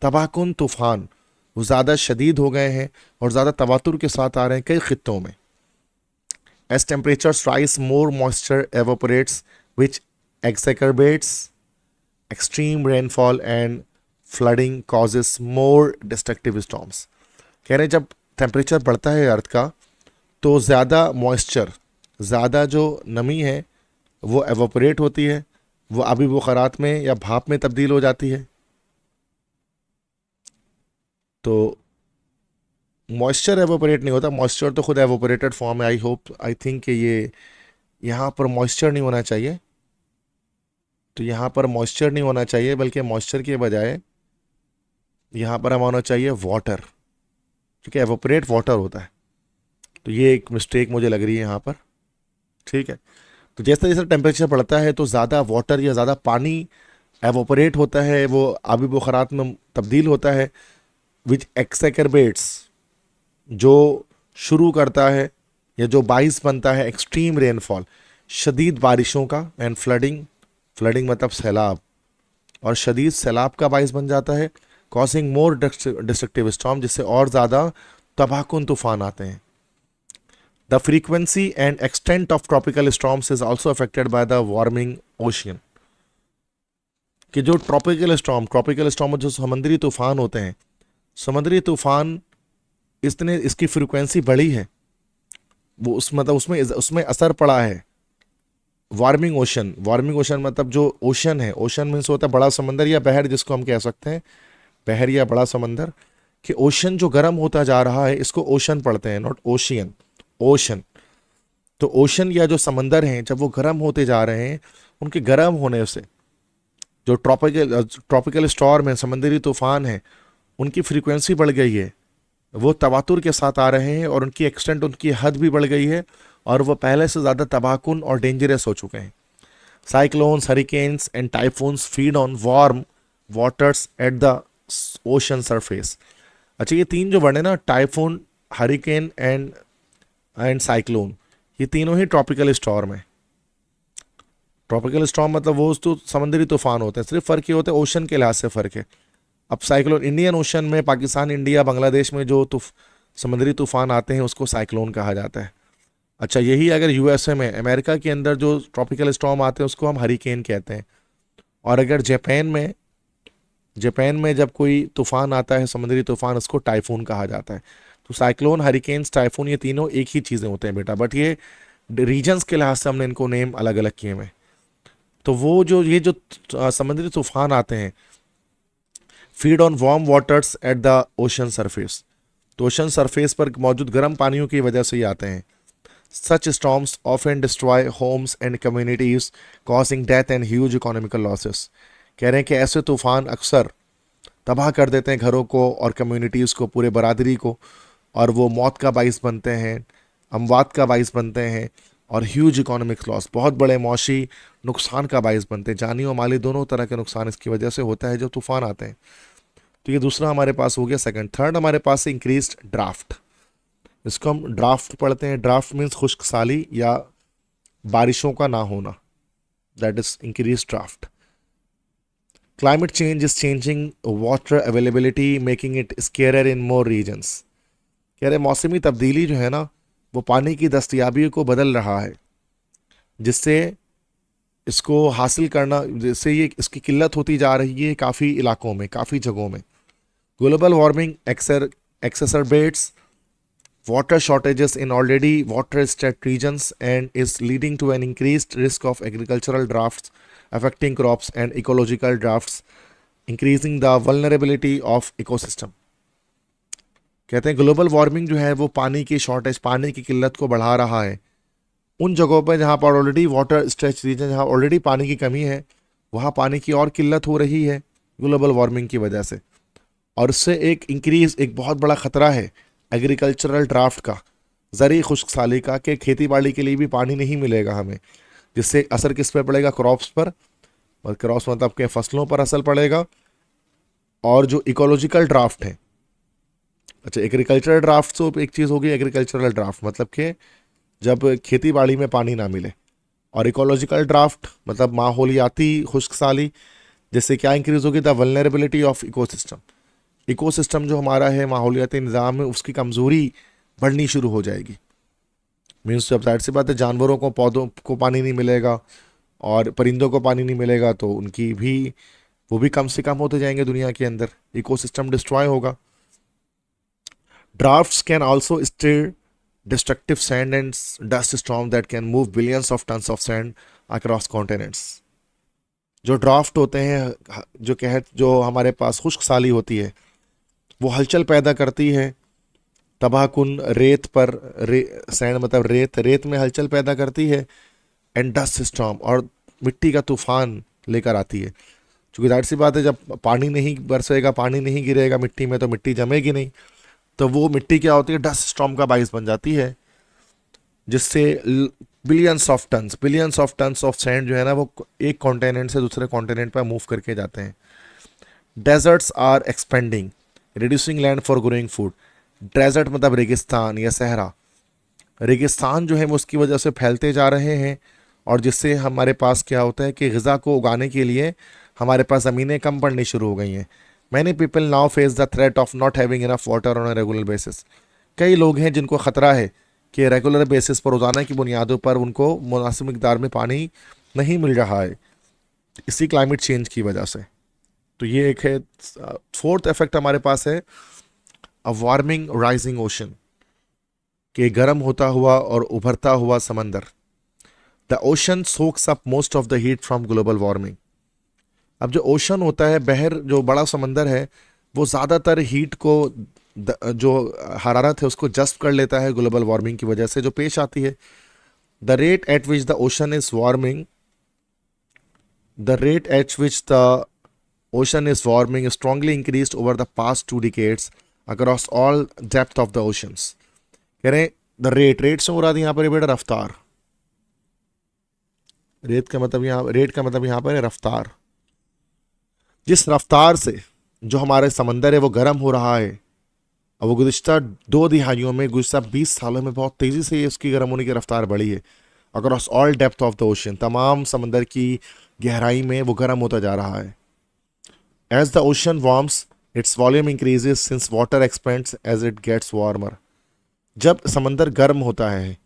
तबाहकुन तूफान वो ज़्यादा शदीद हो गए हैं और ज़्यादा तवातुर के साथ आ रहे हैं कई खित्तों में। As temperatures rise more moisture evaporates which exacerbates extreme rainfall and flooding causes more destructive storms। कह रहे हैं जब टेम्परेचर बढ़ता है अर्थ का तो ज़्यादा मॉइस्चर, ज़्यादा जो नमी है वो एवोपरेट होती है, वो आबी बुखारात में या भाप में तब्दील हो जाती है। तो मॉइस्चर एवोपरेट नहीं होता, मॉइस्चर तो खुद एवोपरेटेड फॉर्म है। आई होप, आई थिंक कि ये यहाँ पर मॉइस्चर नहीं होना चाहिए, तो यहाँ पर मॉइस्चर नहीं होना चाहिए, बल्कि मॉइस्चर के बजाय यहाँ पर हमें होना चाहिए वाटर, क्योंकि एवोपरेट वाटर होता है। तो ये एक मिस्टेक मुझे लग रही है यहाँ पर, ठीक है। तो जैसे जैसे टेम्परेचर बढ़ता है तो ज़्यादा वाटर या ज़्यादा पानी एवोपरेट होता है, वो आबी बुखारात में तब्दील होता है, विच एक्सेकरबेट्स, जो शुरू करता है या जो बाइस बनता है एक्सट्रीम रेनफॉल, शदीद बारिशों का, एंड फ्लडिंग, फ्लडिंग मतलब सैलाब, और शदीद सैलाब का बाइस बन जाता है, कॉजिंग मोर डिस्ट्रक्टिव स्टॉर्म, जिससे और ज़्यादा तबाहकुन तूफान आते हैं। The frequency and extent of tropical storms is also affected by the warming ocean. कि जो ट्रॉपिकल स्टॉर्म जो समुद्री तूफान होते हैं, समुद्री तूफान इतने, इसकी फ्रीक्वेंसी बढ़ी है, वो उस मतलब उसमें उसमें असर पड़ा है वार्मिंग ओशन मतलब जो ओशन है, ओशन मीन्स होता है बड़ा समंदर या बहर जिसको हम कह सकते हैं, बहर या बड़ा समंदर। कि ओशन जो गर्म होता जा रहा है इसको ओशन पढ़ते हैं, नॉट ओशियन, ओशन। तो ओशन या जो समंदर हैं जब वो गर्म होते जा रहे हैं, उनके गर्म होने से जो ट्रॉपिकल स्टॉर्म है, समुद्री तूफान है, उनकी फ्रीक्वेंसी बढ़ गई है, वो तवातुर के साथ आ रहे हैं और उनकी एक्सटेंट, उनकी हद भी बढ़ गई है और वो पहले से ज़्यादा तबाहकुन और डेंजरस हो चुके हैं। Cyclones, hurricanes and typhoons feed on warm waters at the ocean surface. अच्छा, ये तीन जो वर्ड है ना, टाइफून, हरिकेन एंड साइक्लोन, ये तीनों ही ट्रॉपिकल स्टॉर्म है। ट्रॉपिकल स्टॉर्म मतलब वो तो समुद्री तूफान होते हैं, सिर्फ फ़र्क ये होता है ओशन के लिहाज से फ़र्क है। अब साइक्लोन इंडियन ओशन में, पाकिस्तान, इंडिया, बांग्लादेश में जो समुद्री तूफान आते हैं उसको साइक्लोन कहा जाता है। अच्छा, यही अगर यूएसए में, अमेरिका के अंदर जो ट्रॉपिकल स्टॉर्म आते हैं उसको हम हरिकेन कहते हैं। और अगर जापान में जब कोई तूफान आता है, समुद्री तूफान, उसको टाइफून कहा जाता है। तो साइक्लोन, हरिकेन्स, टाइफून, ये तीनों एक ही चीज़ें होते हैं बेटा, बट ये रीजन्स के लिहाज से हमने इनको नेम अलग अलग किए हुए हैं। तो वो जो ये जो समुद्री तूफान आते हैं, feed on warm waters at the ocean surface, तो ओशन सरफेस पर मौजूद गर्म पानियों की वजह से ही आते हैं। Such storms often destroy homes and communities causing death and huge economical losses. कह रहे हैं कि ऐसे तूफान अक्सर तबाह कर देते हैं घरों को और कम्युनिटीज़ को, पूरे बरादरी को, और वो मौत का बाइस बनते हैं, अमवात का बाइस बनते हैं और ह्यूज इकोनॉमिक लॉस, बहुत बड़े मौशी नुकसान का बाइस बनते हैं। जानी और माली दोनों तरह के नुकसान इसकी वजह से होता है जब तूफान आते हैं। तो ये दूसरा हमारे पास हो गया सेकंड। थर्ड हमारे पास है इंक्रीज्ड ड्राफ्ट। इसको हम ड्राफ्ट पढ़ते हैं। ड्राफ्ट मीन्स खुश्क साली या बारिशों का ना होना, that is increase drought. Climate change is changing water availability making it scarce in more regions. कह रहे मौसमी तब्दीली जो है ना, वो पानी की दस्तयाबी को बदल रहा है, जिससे इसको हासिल करना, जिससे ये इसकी किल्लत होती जा रही है काफ़ी इलाकों में, काफ़ी जगहों में। Global warming exacerbates water shortages in already water stressed regions and is leading to an increased risk of agricultural droughts affecting crops and ecological droughts, increasing the vulnerability of ecosystem। कहते हैं ग्लोबल वार्मिंग जो है वो पानी की shortage, पानी की किल्लत को बढ़ा रहा है उन जगहों पर जहाँ पर ऑलरेडी वाटर स्ट्रेच रीजन, जहाँ ऑलरेडी पानी की कमी है, वहाँ पानी की और किल्लत हो रही है ग्लोबल वार्मिंग की वजह से। और इससे एक बहुत बड़ा ख़तरा है एग्रीकल्चरल ड्राफ्ट का, ज़री खुश्क साली का, कि खेती बाड़ी के लिए भी पानी नहीं मिलेगा हमें, जिससे असर किस पर पड़ेगा, क्रॉप्स पर, और क्रॉप्स मतलब के फसलों पर असर पड़ेगा। और जो इकोलॉजिकल ड्राफ्ट है, अच्छा एग्रीकल्चरल ड्राफ्ट तो एक चीज़ होगी, एग्रीकल्चरल ड्राफ्ट मतलब कि जब खेती बाड़ी में पानी ना मिले, और इकोलॉजिकल ड्राफ्ट मतलब माहौलियाती खुश्क साली, जिससे क्या इंक्रीज होगी, the vulnerability of ecosystem. Ecosystem जो हमारा है, माहौलियाती निज़ाम में, उसकी कमज़ोरी बढ़नी शुरू हो जाएगी। मीन्स जब जाहिर सी बात है जानवरों को, पौधों को पानी नहीं मिलेगा और परिंदों को पानी नहीं मिलेगा, तो उनकी भी, वो भी कम से कम होते जाएंगे दुनिया के अंदर, इकोसिस्टम डिस्ट्रॉय होगा। Drafts can also stir destructive sand and dust storm that can move billions of tons of sand across continents। जो ड्राफ्ट होते हैं, जो हमारे पास खुश्क साली होती है, वो हलचल पैदा करती है तबाहकुन रेत पर, सैंड मतलब रेत में हलचल पैदा करती है, एंड डस्ट स्टॉर्म, और मिट्टी का तूफान लेकर आती है। क्योंकि जाहिर सी बात है जब पानी नहीं बरसेगा, पानी नहीं गिरेगा मिट्टी में, तो मिट्टी जमेगी नहीं, तो वो मिट्टी क्या होती है, डस्ट स्टॉर्म का बाइस बन जाती है, जिससे billions of tons of sand जो है ना, वो एक कॉन्टिनेंट से दूसरे कॉन्टिनेंट पर मूव करके जाते हैं। Deserts are expanding reducing land for growing food. Desert मतलब रेगिस्तान या सहरा, रेगिस्तान जो है वो उसकी वजह से फैलते जा रहे हैं, और जिससे हमारे पास क्या होता है कि ग़िज़ा को उगाने के लिए हमारे पास ज़मीनें कम पड़नी शुरू हो गई हैं। Many people now face the threat of not having enough water on a regular basis. कई लोग हैं जिनको ख़तरा है कि रेगुलर बेसिस पर, रोज़ाना की बुनियादों पर उनको मुनासिब मिकदार में पानी नहीं मिल रहा है, इसी क्लाइमेट चेंज की वजह से। तो ये एक है। फोर्थ इफेक्ट हमारे पास है अ वार्मिंग राइजिंग ओशन, के गर्म होता हुआ और उभरता हुआ समंदर। The ocean socks up most of the heat from global warming. अब जो ओशन होता है, बहर जो बड़ा समंदर है, वो ज़्यादातर हीट को जो हरारत है उसको जस्ट कर लेता है ग्लोबल वार्मिंग की वजह से जो पेश आती है। The rate at which the ocean is warming the rate at which the ocean is warming is strongly increased over the past 2 decades across all depth of the oceans। कह रहे हैं द रेट से हो रहा था यहाँ पर बेटा रफ्तार। रेट का मतलब यहाँ पर है रफ्तार। जिस रफ्तार से जो हमारे समंदर है वो गर्म हो रहा है, और वो गुज़िश्ता 2 दिहाइयों में, गुज़िश्ता 20 सालों में बहुत तेज़ी से उसकी गर्म होने की रफ्तार बढ़ी है। Across all depth of the ocean, तमाम समंदर की गहराई में वो गर्म होता जा रहा है। As the ocean warms, its volume increases since water expands as it gets warmer। जब समंदर गर्म होता है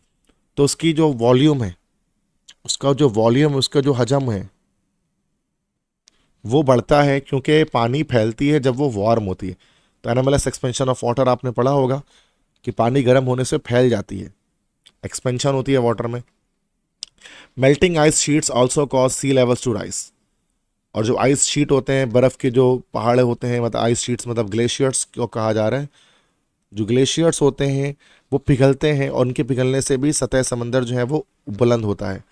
तो उसकी जो वॉल्यूम है, उसका जो हजम है वो बढ़ता है, क्योंकि पानी फैलती है जब वो वार्म होती है। तो एनामलस एक्सपेंशन ऑफ वाटर आपने पढ़ा होगा कि पानी गर्म होने से फैल जाती है, एक्सपेंशन होती है वाटर में। Melting ice sheets also cause sea levels to rise. और जो आइस शीट होते हैं, बर्फ़ के जो पहाड़ होते हैं, मतलब आइस शीट्स मतलब ग्लेशियर्स को कहा जा रहा है। जो ग्लेशियर्स होते हैं वो पिघलते हैं, और उनके पिघलने से भी सतह समंदर जो है वो बुलंद होता है।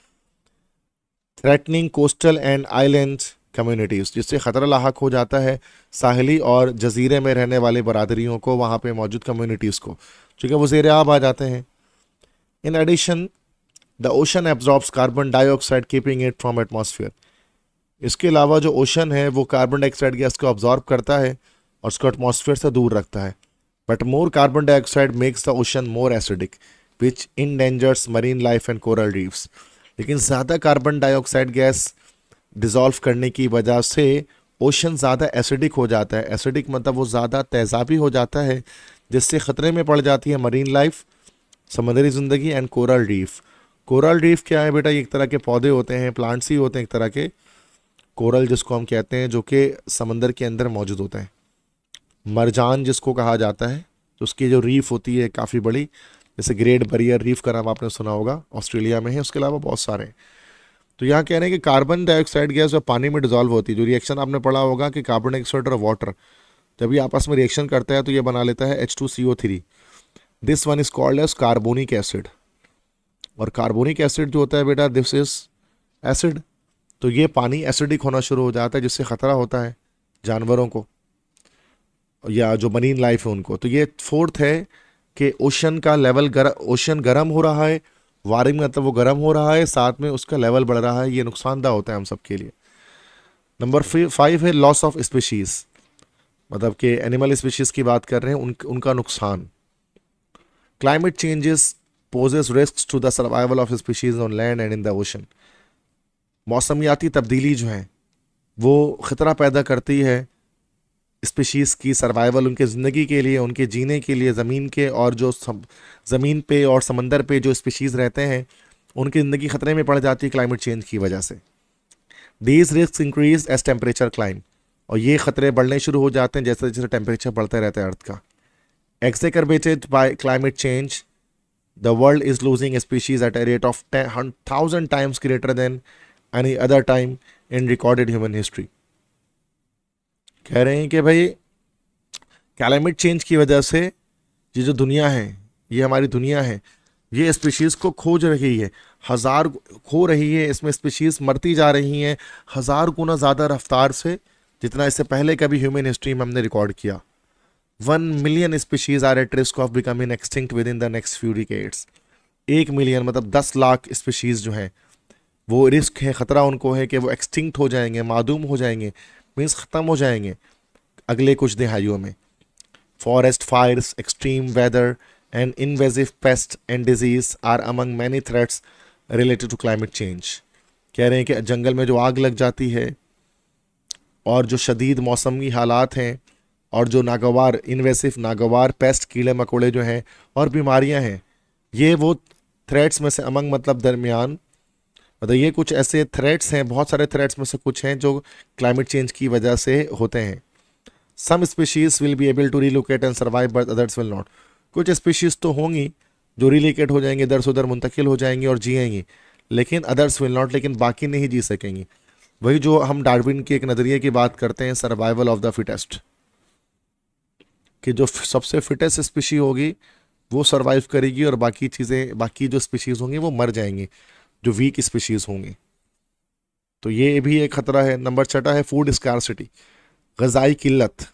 Threatening coastal and island communities, जिससे ख़तरा लाहक हो जाता है साहली और जजीरे में रहने वाले बरादरियों को, वहाँ पे मौजूद कम्युनिटीज़ को, क्योंकि वो ज़ेर आब आ जाते हैं। In addition the ocean absorbs carbon dioxide keeping it from atmosphere. इसके अलावा जो ओशन है वो कार्बन डाइऑक्साइड गैस को ऑब्जॉर्ब करता है और उसको एटमॉस्फेयर से दूर रखता है। But more carbon dioxide makes the ocean more acidic which endangers marine life and coral reefs. लेकिन ज़्यादा कार्बन डाइऑक्साइड गैस डिज़ोल्व करने की वजह से ओशन ज़्यादा एसिडिक हो जाता है। एसिडिक मतलब वो ज़्यादा तेज़ाबी हो जाता है, जिससे ख़तरे में पड़ जाती है मरीन लाइफ, समुद्री ज़िंदगी, and coral reef. Coral reef क्या है बेटा? ये एक तरह के पौधे होते हैं, प्लांट्स ही होते हैं एक तरह के, कोरल जिसको हम कहते हैं, जो कि समंदर के अंदर मौजूद होता है। मरजान जिसको कहा जाता है, तो उसकी जो रीफ होती है काफ़ी बड़ी, जैसे ग्रेट बैरियर रीफ का नाम आपने सुना होगा, ऑस्ट्रेलिया में है। उसके अलावा बहुत सारे। तो यहाँ कह रहे हैं कि कार्बन डाइऑक्साइड गैस जब पानी में डिजॉल्व होती है, जो रिएक्शन आपने पढ़ा होगा कि कार्बन डाइऑक्साइड और वाटर जब ये आपस में रिएक्शन करता है तो ये बना लेता है H2CO3। This one is called as carbonic acid. और कार्बोनिक एसिड जो होता है बेटा, दिस इज एसिड। तो ये पानी एसिडिक होना शुरू हो जाता है, जिससे ख़तरा होता है जानवरों को या जो मरीन लाइफ है उनको। तो ये फोर्थ है कि ओशन का लेवल ओशन गर्म हो रहा है, वार्मिंग मतलब वो गर्म हो रहा है, साथ में उसका लेवल बढ़ रहा है। ये नुकसानदा होता है हम सब के लिए। नंबर 5 है लॉस ऑफ स्पीशीज़, मतलब कि एनिमल स्पीशीज़ की बात कर रहे हैं, उनका नुकसान। Climate changes poses risk to the survival of species on land and in the ocean. मौसमियाती तब्दीली जो है वो ख़तरा पैदा करती है स्पीशीज़ की सर्वाइवल, उनके ज़िंदगी के लिए, उनके जीने के लिए। ज़मीन के और जो ज़मीन पे और समंदर पे जो स्पीशीज़ रहते हैं उनकी ज़िंदगी ख़तरे में पड़ जाती है क्लाइमेट चेंज की वजह से। These risk increase as temperature climb, और ये ख़तरे बढ़ने शुरू हो जाते हैं जैसे जैसे टेम्परेचर बढ़ता रहता है अर्थ का। Exacerbated by climate change the world is losing species at a rate of 1000 times greater than any other time in recorded human history. कह रहे हैं कि भाई क्लाइमेट चेंज की वजह से ये जो दुनिया है, ये हमारी दुनिया है, ये स्पीशीज़ को खोज रही है, खो रही है। इसमें स्पीशीज़ मरती जा रही हैं 1000 गुना ज़्यादा रफ्तार से, जितना इससे पहले कभी ह्यूमन हिस्ट्री में हमने रिकॉर्ड किया। 1 million species are at risk of becoming extinct within the next few decades. 1 million मतलब 10 लाख स्पीशीज़ जो हैं वो रिस्क है, ख़तरा उनको है कि वो एक्सटिंक्ट हो जाएंगे, मादूम हो जाएंगे, मीन्स ख़त्म हो जाएंगे अगले कुछ दिहाइयों में। Forest fires, extreme weather and invasive pest and disease are among many threats related to climate change. कह रहे हैं कि जंगल में जो आग लग जाती है और जो शदीद मौसमी हालात हैं और जो नागवार इन्वेसिव नागवार पेस्ट, कीड़े मकोड़े जो हैं और बीमारियां हैं, ये वो थ्रेट्स में से अमंग मतलब दरमियान, मतलब ये कुछ ऐसे थ्रेट्स हैं, बहुत सारे थ्रेट्स में से कुछ हैं जो क्लाइमेट चेंज की वजह से होते हैं। Some species will be able to relocate and survive but others will not. कुछ स्पीशीज़ तो होंगी जो रिलोकेट हो जाएंगे, इधर से उधर मुंतकिल हो जाएंगी और जिएंगी, लेकिन अदर्स विल नॉट, लेकिन बाकी नहीं जी सकेंगी। वही जो हम डार्विन के एक नज़रिए की बात करते हैं, सर्वाइवल ऑफ द फिटेस्ट, कि जो सबसे फिटेस्ट स्पीशी होगी वो सरवाइव करेगी और बाकी चीज़ें, बाकी जो स्पीशीज़ होंगी वो मर जाएंगी, जो वीक स्पीशीज़ होंगी। तो ये भी एक खतरा है। नंबर 6 है फूड स्कारसिटी, ग़िज़ाई किल्लत।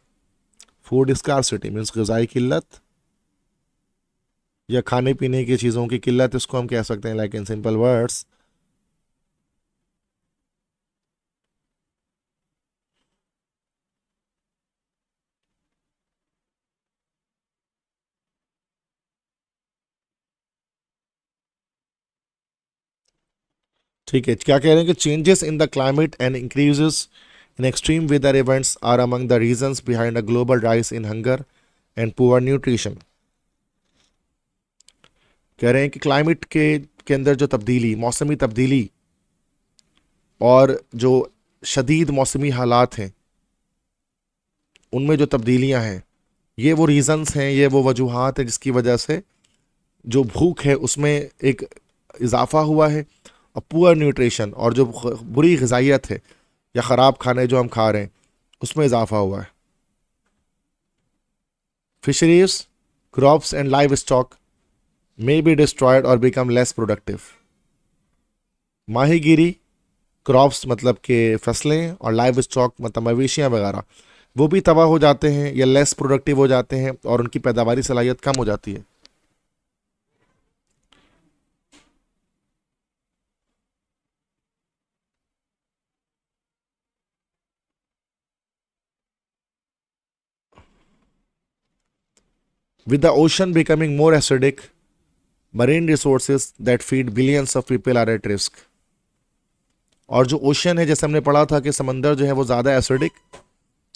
फूड स्कारसिटी मीन्स ग़िज़ाई किल्लत या खाने पीने की चीज़ों की किल्लत, इसको हम कह सकते हैं, लाइक इन सिंपल वर्ड्स। ठीक है, क्या कह रहे हैं कि changes in the climate and increases in extreme weather events are among the reasons behind a global rise in hunger and poor nutrition. कह रहे हैं कि क्लाइमेट के अंदर जो तब्दीली, मौसमी तब्दीली और जो शदीद मौसमी हालात हैं उनमें जो तब्दीलियां हैं, ये वो रीजंस हैं, ये वो वजूहात हैं जिसकी वजह से जो भूख है उसमें एक इजाफा हुआ है, और पुअर न्यूट्रिशन और जो बुरी ग़िज़ाइयत है या ख़राब खाने जो हम खा रहे हैं उसमें इजाफा हुआ है। Fisheries, crops and live stock may be destroyed और बिकम लेस प्रोडक्टिव। माहीगीरी, क्रॉप्स मतलब के फसलें, और लाइव स्टॉक मतलब मवेशियाँ वगैरह, वो भी तबाह हो जाते हैं या लेस प्रोडक्टिव हो जाते हैं और उनकी पैदावारी सलाहियत कम हो जाती है। With the ocean becoming more acidic, marine resources that feed billions of people are at risk. और जो ओशन है, जैसे हमने पढ़ा था कि समंदर जो है वो ज़्यादा एसिडिक,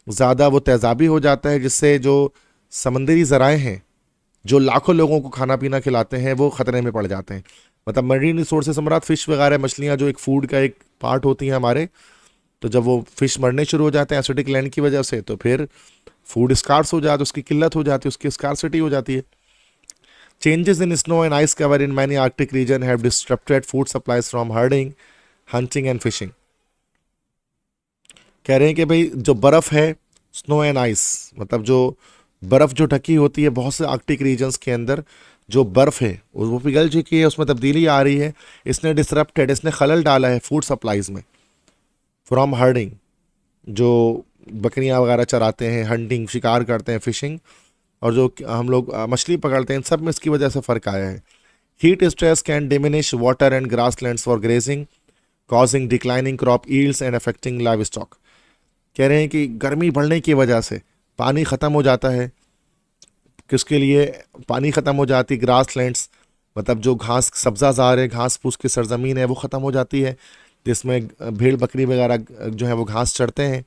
ज़्यादा वो तेज़ाबी हो जाता है, जिससे जो समंदरी ज़राए हैं जो लाखों लोगों को खाना पीना खिलाते हैं वो ख़तरे में पड़ जाते हैं। मतलब मरीन रिसोर्सेज हमारा फिश वगैरह, मछलियाँ जो एक फूड का एक पार्ट होती हैं हमारे, तो जब वो फिश मरने शुरू हो जाते हैं एसिडिक लैंड की वजह से, तो फिर फूड स्कार्स हो जाता है, उसकी किल्लत हो जाती है, उसकी स्कारसिटी हो जाती है। Changes in snow and ice cover in many Arctic regions have disrupted food supplies from herding, hunting and fishing. कह रहे हैं कि भाई जो बर्फ़ है, स्नो एंड आइस मतलब जो बर्फ़ जो ढकी होती है बहुत से आर्कटिक रीजन्स के अंदर, जो बर्फ़ है वो पिघल चुकी है, उसमें तब्दीली आ रही है, इसने डिसरप्टेड, इसने खलल डाला है फूड सप्लाईज में। फ्रॉम हर्डिंग, जो बकरियां वगैरह चराते हैं, हंटिंग शिकार करते हैं, फिशिंग, और जो हम लोग मछली पकड़ते हैं, इन सब में इसकी वजह से फ़र्क आया है। Heat stress can diminish water and grasslands for grazing, causing declining crop yields and affecting live stock. कह रहे हैं कि गर्मी बढ़ने की वजह से पानी ख़त्म हो जाता है। किसके लिए पानी ख़त्म हो जाती? ग्रासलैंड्स मतलब जो घास सब्ज़ाज़ार है, घास फूस की सरजमीन है, वो ख़त्म हो जाती है, जिसमें भेड़ बकरी वगैरह जो है वो घास चरते हैं,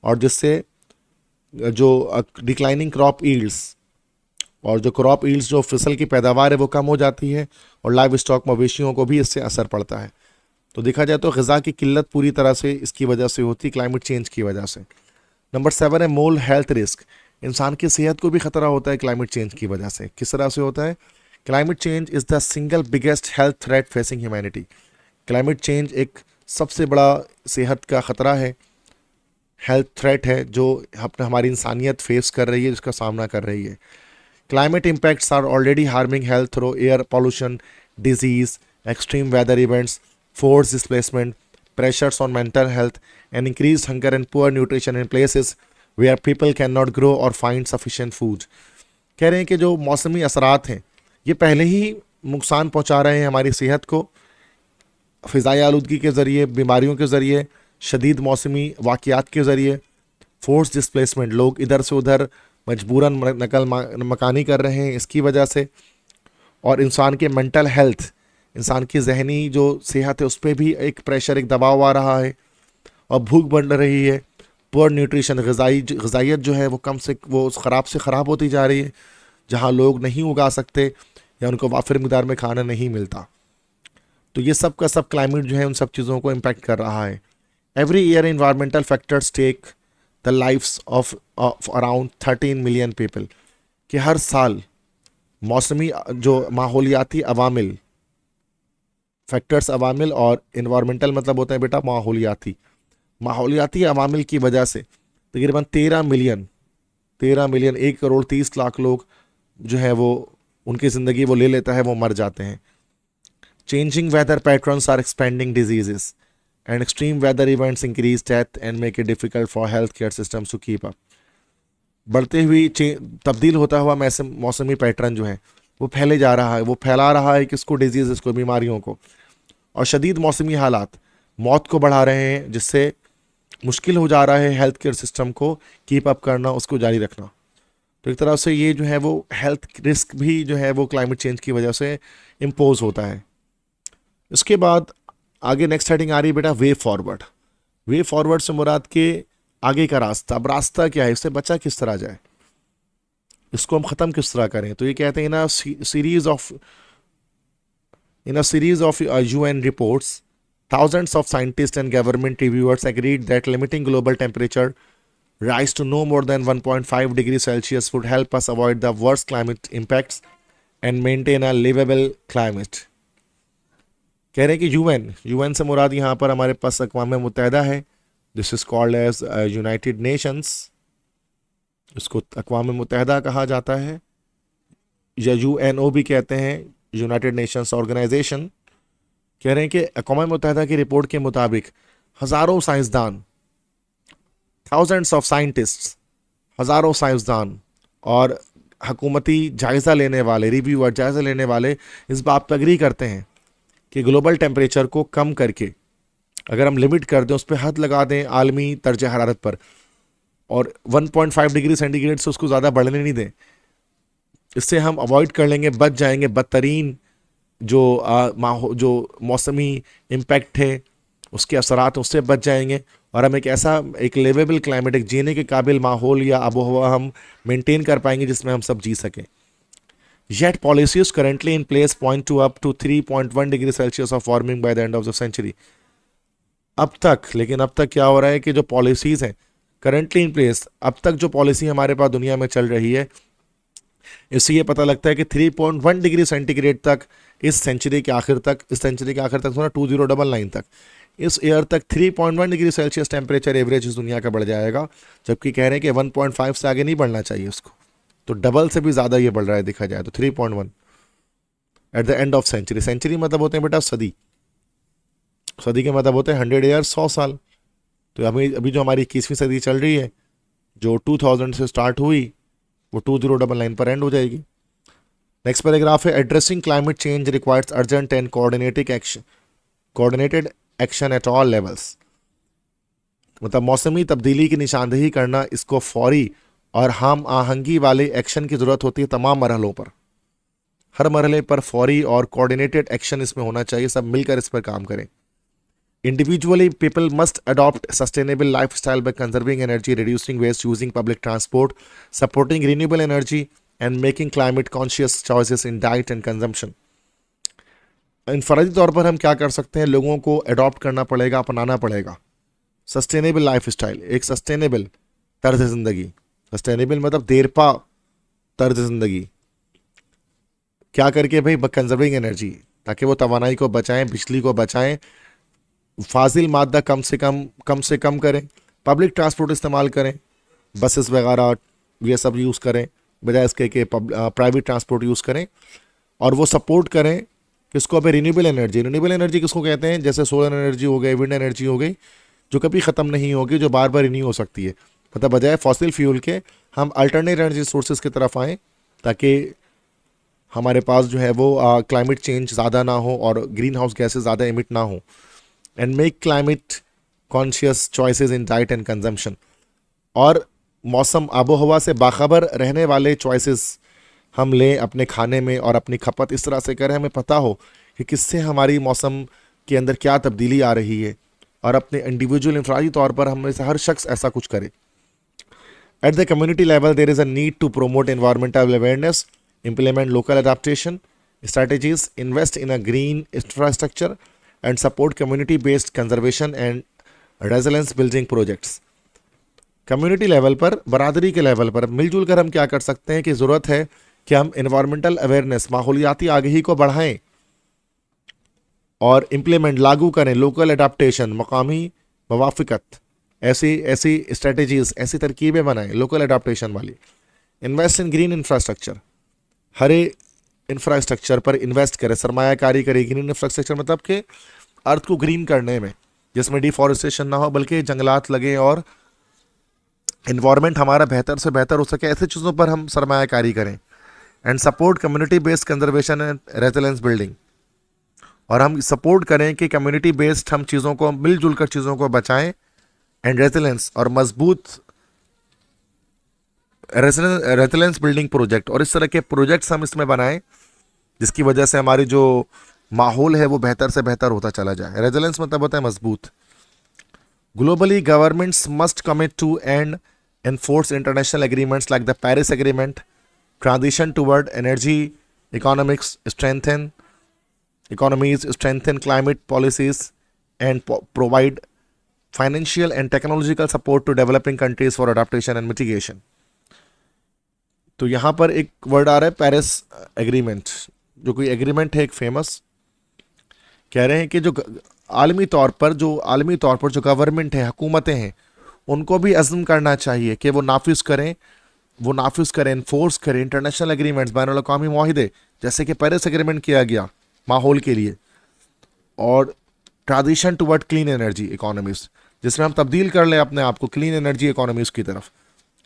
और जिससे जो डिक्लाइनिंग क्रॉप यील्ड्स, और जो क्रॉप यील्ड्स जो फसल की पैदावार है वो कम हो जाती है, और लाइव स्टॉक मवेशियों को भी इससे असर पड़ता है। तो देखा जाए तो ग़िज़ा की किल्लत पूरी तरह से इसकी वजह से होती, क्लाइमेट चेंज की वजह से। नंबर 7 है मोल हेल्थ रिस्क, इंसान की सेहत को भी खतरा होता है क्लाइमेट चेंज की वजह से। किस तरह से होता है? Climate change is the single biggest health threat facing humanity. Climate change एक सबसे बड़ा सेहत का ख़तरा है, हेल्थ थ्रेट है, जो हमारी इंसानियत फेस कर रही है, जिसका सामना कर रही है। Climate impacts are already harming health through air pollution, disease, extreme weather events, forced displacement, pressures on mental health, and increased hunger and poor nutrition in places where people cannot grow or find sufficient food. कह रहे हैं कि जो मौसमी असरात हैं ये पहले ही नुकसान पहुंचा रहे हैं हमारी सेहत को, फ़िज़ाई आलूदगी के ज़रिए, बीमारियों के ज़रिए, शदीद मौसमी वाक़यात के ज़रिए, फोर्स डिस्प्लेसमेंट, लोग इधर से उधर मजबूरन नकल मकानी कर रहे हैं इसकी वजह से, और इंसान के मेंटल हेल्थ, इंसान की जहनी जो सेहत है उस पर भी एक प्रेशर, एक दबाव आ रहा है, और भूख बढ़ रही है। पुअर न्यूट्रिशन, ग़िज़ाइयत जो है वो कम से वो ख़राब से ख़राब होती जा रही है, जहाँ लोग नहीं उगा सकते या उनको वाफिर मिक़दार में खाना नहीं मिलता। तो ये सब का सब क्लाइमेट जो है उन सब चीज़ों को इम्पेक्ट कर रहा है। Every year environmental factors take the lifes of around 13 million people, कि हर साल मौसमी जो माहौलियाती अवामिल फैक्टर्स अवामिल, और इन्वायरमेंटल मतलब होता है बेटा माहौलियाती। माहौलियाती अवामिल की वजह से तकरीबन 13 मिलियन 1 करोड़ 30 लाख लोग जो है वो उनकी ज़िंदगी वो ले लेता है, वो मर जाते हैं। Changing weather patterns are expanding diseases and extreme weather events increase death and make it difficult for health care systems to keep up. बढ़ते हुई तब्दील होता हुआ मौसमी पैटर्न जो है वो फैले जा रहा है, वो फैला रहा है किसको, डिजीज़ को, बीमारियों को। और शदीद मौसमी हालात मौत को बढ़ा रहे हैं, जिससे मुश्किल हो जा रहा है हेल्थ केयर सिस्टम को कीप अप करना, उसको जारी रखना। तो एक तरह से ये जो है वो हेल्थ रिस्क भी जो है वो क्लाइमेट चेंज की वजह से इम्पोज होता है। इसके बाद आगे नेक्स्ट हेडिंग आ रही है बेटा वे फॉरवर्ड। वे फॉरवर्ड से मुराद के आगे का रास्ता। अब रास्ता क्या है, इससे बचा किस तरह जाए, इसको हम ख़त्म किस तरह करें। तो ये कहते हैं ना in a series of UN reports, thousands of scientists and government reviewers agreed that limiting global temperature rise to no more than 1.5 degrees Celsius would help us avoid the worst climate impacts and maintain a livable climate. कह रहे हैं कि UN से मुराद यहाँ पर हमारे पास अक़वाम मुत्तहिदा है। This is called as United Nations, इसको अक़वाम मुत्तहिदा कहा जाता है, या यूएनओ भी कहते हैं, यूनाइटेड नेशंस ऑर्गेनाइजेशन। कह रहे हैं कि अक़वाम मुत्तहिदा की रिपोर्ट के मुताबिक हज़ारों साइंसदान, थाउजेंड्स ऑफ साइंटिस्ट्स, हज़ारों साइंसदान और हकूमती जायज़ा लेने वाले, रिव्यूअर जायज़ा लेने वाले इस बात पर एग्री करते हैं कि ग्लोबल टेम्परेचर को कम करके अगर हम लिमिट कर दें, उस पर हद लगा दें आलमी दर्ज हरारत पर, और 1.5 डिग्री सेंटीग्रेड से उसको ज़्यादा बढ़ने नहीं दें, इससे हम अवॉइड कर लेंगे, बच जाएंगे बदतरीन जो मौसमी इम्पैक्ट है, उसके असरात, उससे बच जाएंगे, और हम एक लिवेबल क्लाइमेट, एक जीने के काबिल माहौल या आबो हवा हम मेंटेन कर पाएंगे जिसमें हम सब जी सकें। Yet policies currently in place point to up to 3.1 degree Celsius of warming by the end of the century. अब तक क्या हो रहा है कि जो पॉलिसीज़ हैं करंटली इन प्लेस, अब तक जो पॉलिसी हमारे पास दुनिया में चल रही है, इससे ये पता लगता है कि 3.1 डिग्री सेंटीग्रेड तक इस सेंचुरी के आखिर तक सुना 2099 तक, इस ईयर तक 3.1 डिग्री सेल्सियस टेम्परेचर एवरेज इस दुनिया का बढ़ जाएगा, जबकि कह रहे हैं कि 1.5 से आगे नहीं बढ़ना चाहिए उसको, तो डबल से भी ज़्यादा ये बढ़ रहा है देखा जाए तो 3.1 at the end of century. Century मतलब होते हैं बेटा सदी, सदी के मतलब होते हैं 100 ईयर, 100 साल। तो अभी जो हमारी 21वीं सदी चल रही है, जो 2000 से स्टार्ट हुई, वो 2099 पर एंड हो जाएगी। नेक्स्ट पैराग्राफ है addressing climate change requires urgent and coordinated action at all levels. मतलब मौसमी तब्दीली की निशानदेही करना, इसको फौरी और हम आहंगी वाले एक्शन की ज़रूरत होती है तमाम मरहलों पर। हर मरहले पर फौरी और कोऑर्डिनेटेड एक्शन इसमें होना चाहिए, सब मिलकर इस पर काम करें। Individually people must adopt sustainable life style by conserving energy, reducing waste, using public transport, supporting renewable energy and making climate conscious choices in diet and consumption. इनफरादी तौर पर हम क्या कर सकते हैं, लोगों को अडॉप्ट करना पड़ेगा, अपनाना पड़ेगा सस्टेनेबल लाइफ स्टाइल, एक सस्टेनेबल तर्ज ज़िंदगी। सस्टेनेबल मतलब देरपा तर्ज ज़िंदगी। क्या करके भाई, कंजर्विंग एनर्जी, ताकि वो तवानाई को बचाएं, बिजली को बचाएं, फाजिल मादा कम से कम करें, पब्लिक ट्रांसपोर्ट इस्तेमाल करें, बसेस वगैरह ये सब यूज़ करें, बजाय इसके कि प्राइवेट ट्रांसपोर्ट यूज़ करें, और वो सपोर्ट करें किसको, अभी रिन्यूएबल एनर्जी किसको कहते हैं, जैसे सोलर एनर्जी हो गई, विंड एनर्जी हो गई, जो कभी ख़त्म नहीं होगी, जो बार बार रिन्यू हो सकती है। मतलब बजाय फॉसिल फ्यूल के हम अल्टरनेट एनर्जी सोर्सेज की तरफ आएँ, ताकि हमारे पास जो है वो क्लाइमेट चेंज ज़्यादा ना हो और ग्रीन हाउस गैसेज ज़्यादा इमिट ना हो, and make climate conscious choices in diet and consumption. और मौसम आबो हवा से बाखबर रहने वाले चॉइसेस हम लें अपने खाने में, और अपनी खपत इस तरह से करें हमें पता हो कि किससे हमारी मौसम के अंदर क्या तब्दीली आ रही है, और अपने इंडिविजुअल इंफरादी तौर पर हम में से हर शख्स ऐसा कुछ करे। At the community level, there is a need to promote environmental awareness, implement local adaptation strategies, invest in a green infrastructure, and support community-based conservation and resilience building projects. Community level पर, बरादरी के level पर मिलजुल कर हम क्या कर सकते हैं कि ज़रूरत है कि हम इन्वायरमेंटल अवेयरनेस, माहौलियाती आगाही को बढ़ाएं, और इम्प्लीमेंट लागू करें लोकल एडाप्टेशन मकामी मवाफ़िकत, ऐसी ऐसी स्ट्रेटजीज, ऐसी तरकीबें बनाएं लोकल एडाप्टेशन वाली। Invest in green infrastructure, Hare infrastructure पर इन्वेस्ट करें, सरमायाकारी करें। ग्रीन इंफ्रास्ट्रक्चर मतलब कि अर्थ को ग्रीन करने में, जिसमें डिफॉरेस्टेशन ना हो बल्कि जंगलात लगे और इन्वायरमेंट हमारा बेहतर से बेहतर हो सके, ऐसी चीज़ों पर हम सरमायाकारी करें। And support community based conservation and resilience building, और हम सपोर्ट करें कि कम्युनिटी बेस्ड हम चीज़ों को, मिलजुल कर चीज़ों को बचाएं। एंड रेजिलेंस, और मजबूत रेजिलेंस बिल्डिंग प्रोजेक्ट, और इस तरह के प्रोजेक्ट्स हम इसमें बनाएं जिसकी वजह से हमारी जो माहौल है वो बेहतर से बेहतर होता चला जाए। रेजिलेंस मतलब होता है मजबूत। Globally governments must commit to and enforce international agreements like the Paris Agreement, transition toward energy economics, strengthen economies, strengthen climate policies, and provide financial and technological support to developing countries for adaptation and mitigation. तो यहाँ पर एक word आ रहा है Paris agreement, जो कोई agreement है एक फेमस। कह रहे हैं कि जो आलमी तौर पर जो गवर्नमेंट है, हुकूमतें हैं, उनको भी अज़्म करना चाहिए कि वो नाफिज करें, इन्फोर्स करें इंटरनेशनल एग्रीमेंट्स, बैनुल अक़वामी मुआहिदे, जैसे कि पेरिस एग्रीमेंट किया गया माहौल के लिए, और transition toward clean energy economies, जिसमें हम तब्दील कर लें अपने आप को क्लीन एनर्जी इकोनॉमीज़ की तरफ,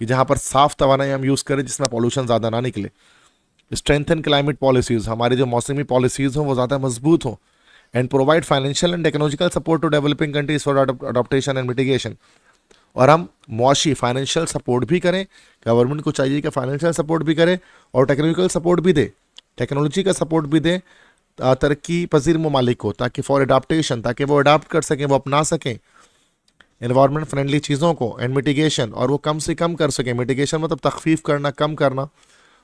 कि जहाँ पर साफ़ तवानाई हम यूज़ करें जिसमें पोल्यूशन ज़्यादा ना निकले। स्ट्रेंथन क्लाइमेट पॉलिसीज़, हमारी जो मौसमी पॉलिसीज़ हों वो ज़्यादा मजबूत हों। And provide financial and technological support to developing countries for adaptation and mitigation, और हम मुआशी फाइनेंशियल सपोर्ट भी करें। गवर्नमेंट को चाहिए कि फाइनेंशियल सपोर्ट भी करे और टेक्निकल सपोर्ट भी दे, टेक्नोलॉजी का सपोर्ट भी दे तरक्की पजीर ममालिक को, ताकि फॉर अडाप्टेशन, ताकि वो अडाप्ट कर सकें, वो अपना सकें इन्वायरमेंट फ्रेंडली चीज़ों को। एंड मिटिगेशन, और वो कम से कम कर सकें, मिटिगेशन मतलब तखफीफ करना, कम करना,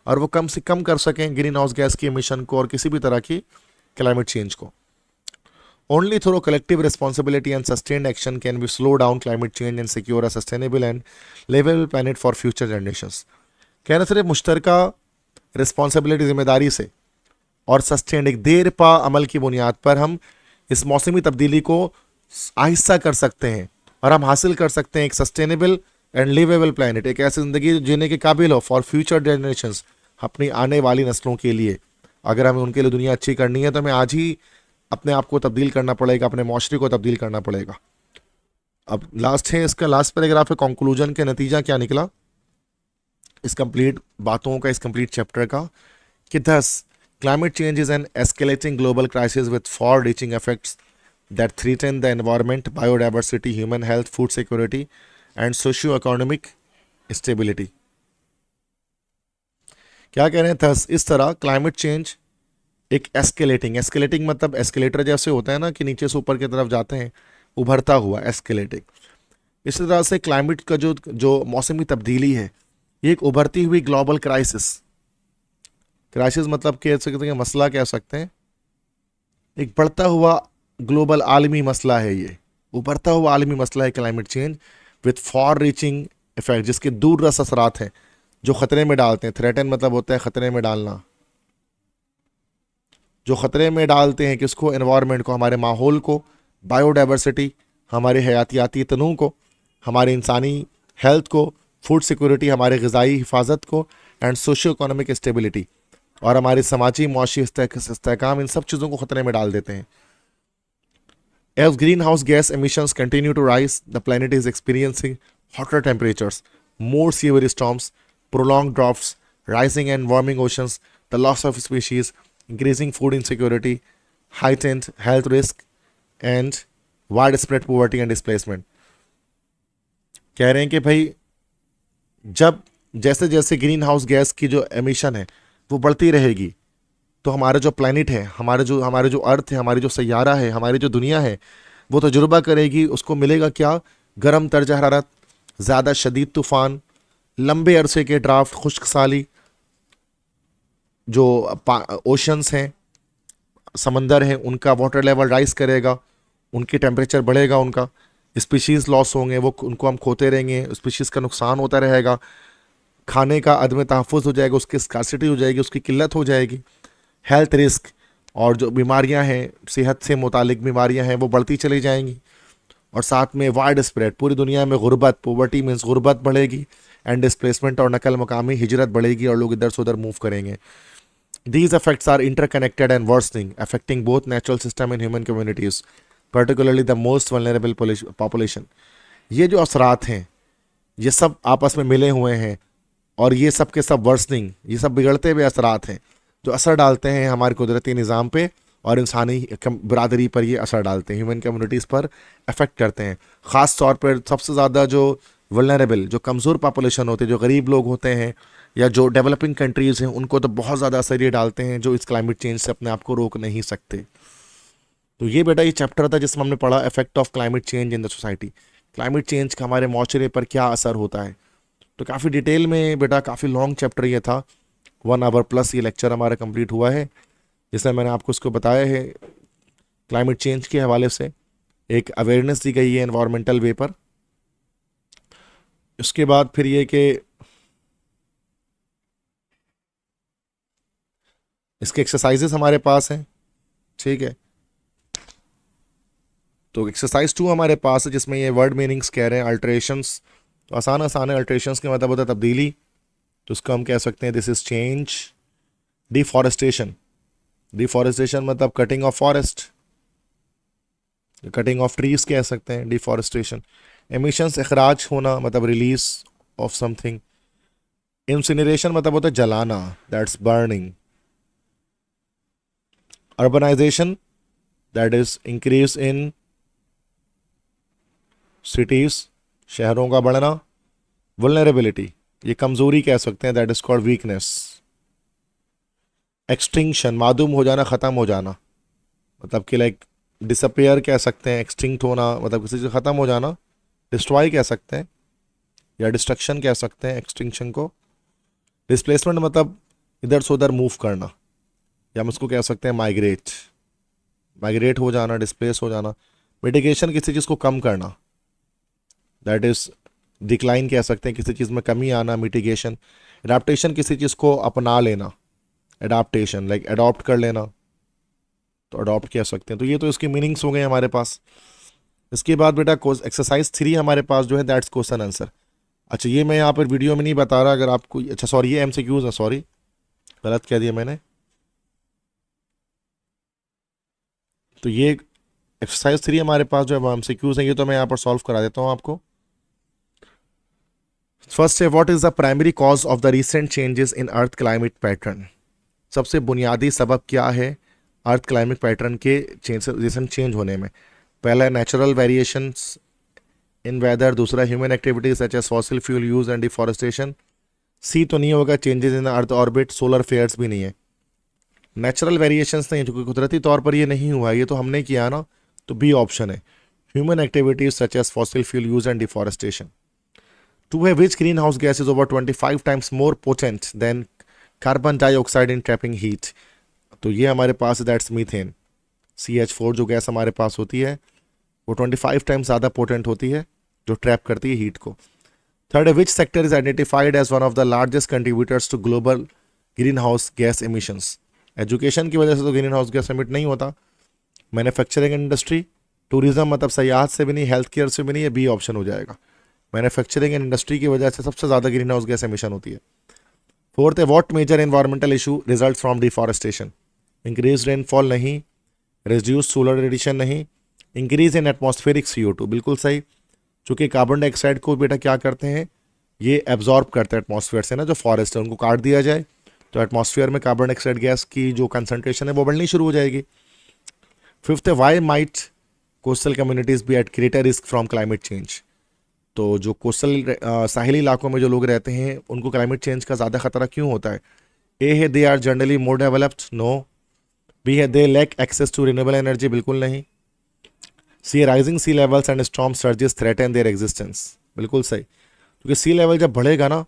और वो कम से कम कर सकें ग्रीन हाउस गैस की एमिशन को और किसी भी तरह की क्लाइमेट चेंज को। Only through collective responsibility and sustained action can we slow down climate change and secure a sustainable and livable planet for future generations. कहना सिर्फ मुश्तरका रिस्पॉन्सिबिलिटी, जिम्मेदारी से, और सस्टेंड एक देर पा अमल की बुनियाद पर हम इस मौसमी तब्दीली को आहिस्ता कर सकते हैं और हम हासिल कर सकते हैं एक सस्टेनेबल एंड लिवेबल प्लानट, एक ऐसी ज़िंदगी जीने के काबिल हो फॉर फ्यूचर जनरेशंस, अपनी आने वाली नस्लों के लिए। अगर हमें उनके लिए दुनिया अच्छी करनी है तो हमें आज ही अपने आप को तब्दील करना पड़ेगा, अपने माशरे को तब्दील करना पड़ेगा। अब लास्ट है, इसका लास्ट पैराग्राफ है कंक्लूजन के, नतीजा क्या निकला इस कंप्लीट बातों का, इस कंप्लीट चैप्टर का, कि thus climate change is an escalating global crisis with far-reaching effects that threaten the environment, biodiversity, human health, food security and socio-economic stability. क्या कह रहे हैं? thus इस तरह क्लाइमेट चेंज एक एस्केलेटिंग मतलब एस्केलेटर जैसे होता है ना कि नीचे से ऊपर की तरफ जाते हैं, उभरता हुआ एस्केलेटिंग। इस तरह से क्लाइमेट का जो मौसमी तब्दीली है ये एक उभरती हुई ग्लोबल क्राइसिस मतलब कह सकते हैं, मसला कह सकते हैं, एक बढ़ता हुआ ग्लोबल आलमी मसला है, ये उभरता हुआ आलमी मसला है climate change with for reaching effect, जिसके दूर रस असरात हैं जो ख़तरे में डालते हैं। थ्रेटन मतलब होता है ख़तरे में डालना, जो ख़तरे में डालते हैं किसको? एनवायरनमेंट को, हमारे माहौल को, बायोडाइवर्सिटी, हमारे हयातियाती तनू को, हमारे इंसानी हेल्थ को, फूड सिक्योरिटी, हमारे ग़िज़ाई हिफाजत को, एंड सोशो इकोनॉमिक स्टेबिलिटी, और हमारी समाजी मुआशी इस्तेहकाम, इन सब चीज़ों को ख़तरे में डाल देते हैं। As greenhouse gas emissions continue to rise, the planet is experiencing hotter temperatures, more severe storms, prolonged droughts, rising and warming oceans, the loss of species, increasing food insecurity, heightened health risk, and widespread poverty and displacement. कह रहे हैं कि भाई जब जैसे जैसे green house gas की जो एमिशन है वो बढ़ती रहेगी तो हमारा जो प्लैनेट है, हमारे जो अर्थ है, हमारी जो सैयारा है, हमारी जो दुनिया है, वो तजुर्बा करेगी। उसको मिलेगा क्या? गर्म तर्ज हरारत, ज़्यादा शदीद तूफ़ान, लंबे अरसे के ड्राफ्ट, खुश्क साली, जो ओशंस हैं, समंदर हैं, उनका वाटर लेवल राइज करेगा, उनकी टेम्परेचर बढ़ेगा, उनका स्पीशीज़ लॉस होंगे, वो उनको हम खोते रहेंगे, स्पीशीज़ का नुकसान होता रहेगा, खाने का अदम तहफ़्फ़ुज़ हो जाएगा, उसकी स्कार्सिटी हो जाएगी, उसकी किल्लत हो जाएगी। हेल्थ रिस्क, और जो बीमारियां हैं, सेहत से मुतालिक बीमारियां हैं, वो बढ़ती चली जाएंगी। और साथ में वाइड स्प्रेड, पूरी दुनिया में गुर्बत, पोवर्टी मीन्स गुर्बत बढ़ेगी, एंड डिस्प्लेसमेंट और नकल मकामी हिजरत बढ़ेगी और लोग इधर से उधर मूव करेंगे। These effects are interconnected and worsening, affecting both natural system and human communities, particularly the most vulnerable population. ये जो असरात हैं, ये सब आपस में मिले हुए हैं, और ये सब के सब वर्सनिंग, ये सब बिगड़ते हुए असरात हैं जो असर डालते हैं हमारे कुदरती निज़ाम पे और इंसानी बरादरी पर। ये असर डालते हैं, ह्यूमन कम्युनिटीज़ पर अफेक्ट करते हैं। ख़ास तौर पर सबसे ज़्यादा जो वल्नरेबल, जो कमज़ोर पॉपुलेशन होती है, जो गरीब लोग होते हैं या जो डेवलपिंग कंट्रीज़ हैं, उनको तो बहुत ज़्यादा असर ये डालते हैं, जो इस क्लाइमेट चेंज से अपने आप को रोक नहीं सकते। तो ये बेटा ये चैप्टर था जिसमें हमने पढ़ा effect of climate change in the society. Climate change का हमारे माशरे पर क्या असर होता है। तो काफ़ी डिटेल में बेटा, काफ़ी लॉन्ग चैप्टर ये था, 1 आवर प्लस ये लेक्चर हमारा कंप्लीट हुआ है, जिसमें मैंने आपको उसको बताया है क्लाइमेट चेंज के हवाले से। एक अवेयरनेस दी गई है एनवायरमेंटल वे पर। उसके बाद फिर ये कि इसके एक्सरसाइजेस हमारे पास हैं, ठीक है। तो एक्सरसाइज 2 हमारे पास है, जिसमें ये वर्ड मीनिंग्स कह रहे हैं, अल्ट्रेशंस। तो आसान आसान है, अल्ट्रेशंस के मतलब होता है तब्दीली, तो उसको हम कह सकते हैं this is change. Deforestation, deforestation मतलब cutting of forest, cutting of trees कह सकते हैं डिफॉरेस्टेशन। एमिशंस, अखराज होना मतलब रिलीज ऑफ समथिंग। इंसिनरेशन मतलब होता है जलाना, that's burning. Urbanization, that is increase in cities, शहरों का बढ़ना। वल्नरेबिलिटी, ये कमजोरी कह सकते हैं, that is called weakness. Extinction, मादूम हो जाना, ख़त्म हो जाना, मतलब कि लाइक डिसअपेयर कह सकते हैं। एक्सटिंक्ट होना मतलब किसी चीज़ ख़त्म हो जाना। डिस्ट्रॉय कह सकते हैं या डिस्ट्रक्शन कह सकते हैं एक्सटिंक्शन को। डिस्प्लेसमेंट मतलब इधर से उधर मूव करना, या हम उसको कह सकते हैं माइग्रेट, माइग्रेट हो जाना, डिस्प्लेस हो जाना। मिटिगेशन, किसी चीज़ को कम करना, दैट इज़ डिक्लाइन कह सकते हैं, किसी चीज़ में कमी आना, मिटिगेशन। एडाप्टेशन, किसी चीज़ को अपना लेना, एडाप्टेशन लाइक अडॉप्ट कर लेना, तो अडॉप्ट कह सकते हैं। तो ये तो इसके मीनिंग्स हो गए हमारे पास। इसके बाद बेटा एक्सरसाइज 3 हमारे पास जो है, दैट्स क्वेश्चन आंसर। अच्छा, ये मैं यहाँ पर वीडियो में नहीं बता रहा, अगर आपको, अच्छा सॉरी, ये MCQs है, सॉरी गलत कह दिया मैंने। तो ये एक्सरसाइज 3 हमारे पास जो है MCQs हैं, ये तो मैं यहाँ पर सॉल्व करा देता हूँ आपको। फर्स्ट है, what is the primary cause of the recent changes in earth climate pattern. सबसे बुनियादी सबब क्या है अर्थ क्लाइमेट पैटर्न के रिसेंट चेंज होने में। पहला है नेचुरल वेरिएशंस इन वेदर, दूसरा human activities such as fossil fuel use and deforestation. C तो नहीं होगा, changes in earth orbit, solar flares भी नहीं है। नेचुरल वेरिएशंस नहीं, क्योंकि कुदरती तौर पर ये नहीं हुआ, ये तो हमने किया ना, तो बी ऑप्शन है। Human activities such as fossil fuel use and deforestation. Two है, which green house gas is over 25 times more potent than carbon dioxide in trapping heat. तो ये हमारे पास है, दैट्स मीथेन। CH4 जो गैस हमारे पास होती है, वो 25 टाइम्स ज़्यादा पोटेंट होती है, जो ट्रैप करती है हीट को। थर्ड है, which sector is identified as one of the largest contributors to global green house gas emissions. Education की वजह से तो ग्रीन हाउस गैस एमिट नहीं होता। मैन्युफैक्चरिंग इंडस्ट्री, टूरिज्म मतलब सयाहत से भी नहीं, हेल्थ केयर से भी नहीं, ये बी ऑप्शन हो जाएगा। मैन्युफैक्चरिंग इंडस्ट्री की वजह से सबसे ज़्यादा ग्रीन हाउस गैस एमिशन होती है। फोर्थ है, what major environmental issue result from deforestation. Increase rainfall नहीं, रिड्यूस सोलर रेडिएशन नहीं, इंक्रीज इन एटमॉस्फेरिक CO2, बिल्कुल सही। चूँकि कार्बन डाइऑक्साइड को बेटा क्या करते हैं, ये एब्जॉर्ब करते हैं एटमॉस्फेयर से ना, जो फॉरेस्ट है उनको काट दिया जाए तो एटमॉस्फेयर में कार्बन डाइऑक्साइड गैस की जो कंसनट्रेशन है वो बढ़नी शुरू हो जाएगी। फिफ्थ है, why might coastal communities be at greater risk from climate change. तो जो कोस्टल साहिली इलाकों में जो लोग रहते हैं, उनको क्लाइमेट चेंज का ज़्यादा खतरा क्यों होता है। ए है, they are generally more developed, no. B है, they lack access to renewable energy, बिल्कुल नहीं। C, rising sea levels and storm surges threaten their existence, बिल्कुल सही। क्योंकि सी लेवल जब बढ़ेगा ना,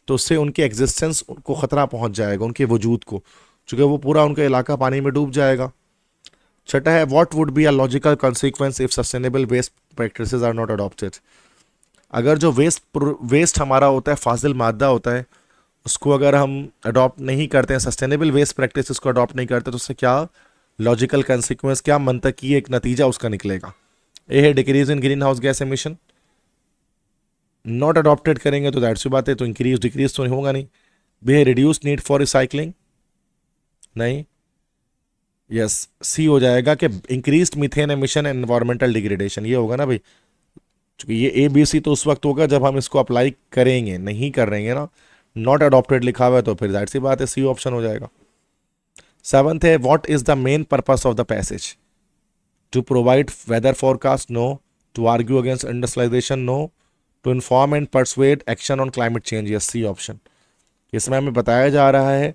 तो उससे उनके एग्जिस्टेंस को ख़तरा पहुंच जाएगा, उनके वजूद को, चूँकि वो पूरा उनका इलाका पानी में डूब जाएगा। छठा है, what would be a logical consequence if sustainable waste practices are not adopted. अगर जो वेस्ट हमारा होता है, फाजिल मादा होता है, उसको अगर हम अडॉप्ट नहीं करते हैं, सस्टेनेबल वेस्ट प्रैक्टिसेस को अडॉप्ट नहीं करते, तो उससे क्या लॉजिकल कंसिक्वेंस, क्या मंतकी एक नतीजा उसका निकलेगा। ए है decrease in green house gas emission, not adopted करेंगे तो दैट सी बात है, तो इंक्रीज डिक्रीज तो होगा नहीं। बी है रिड्यूस नीड फॉर रिसाइकलिंग, नहीं। यस, सी हो जाएगा कि increase methane emission and environmental degradation, ये होगा ना भाई, क्योंकि ये ए बी सी तो उस वक्त होगा जब हम इसको अप्लाई करेंगे, नहीं कर रहेंगे ना। नॉट अडॉप्टेड लिखा हुआ है तो फिर जाहिर सी बात है सी ऑप्शन हो जाएगा। सेवंथ है what is the main purpose of the passage, to provide weather forecast, no. To argue against industrialization, no. To inform and persuade action on climate change, yes, C option. इसमें हमें बताया जा रहा है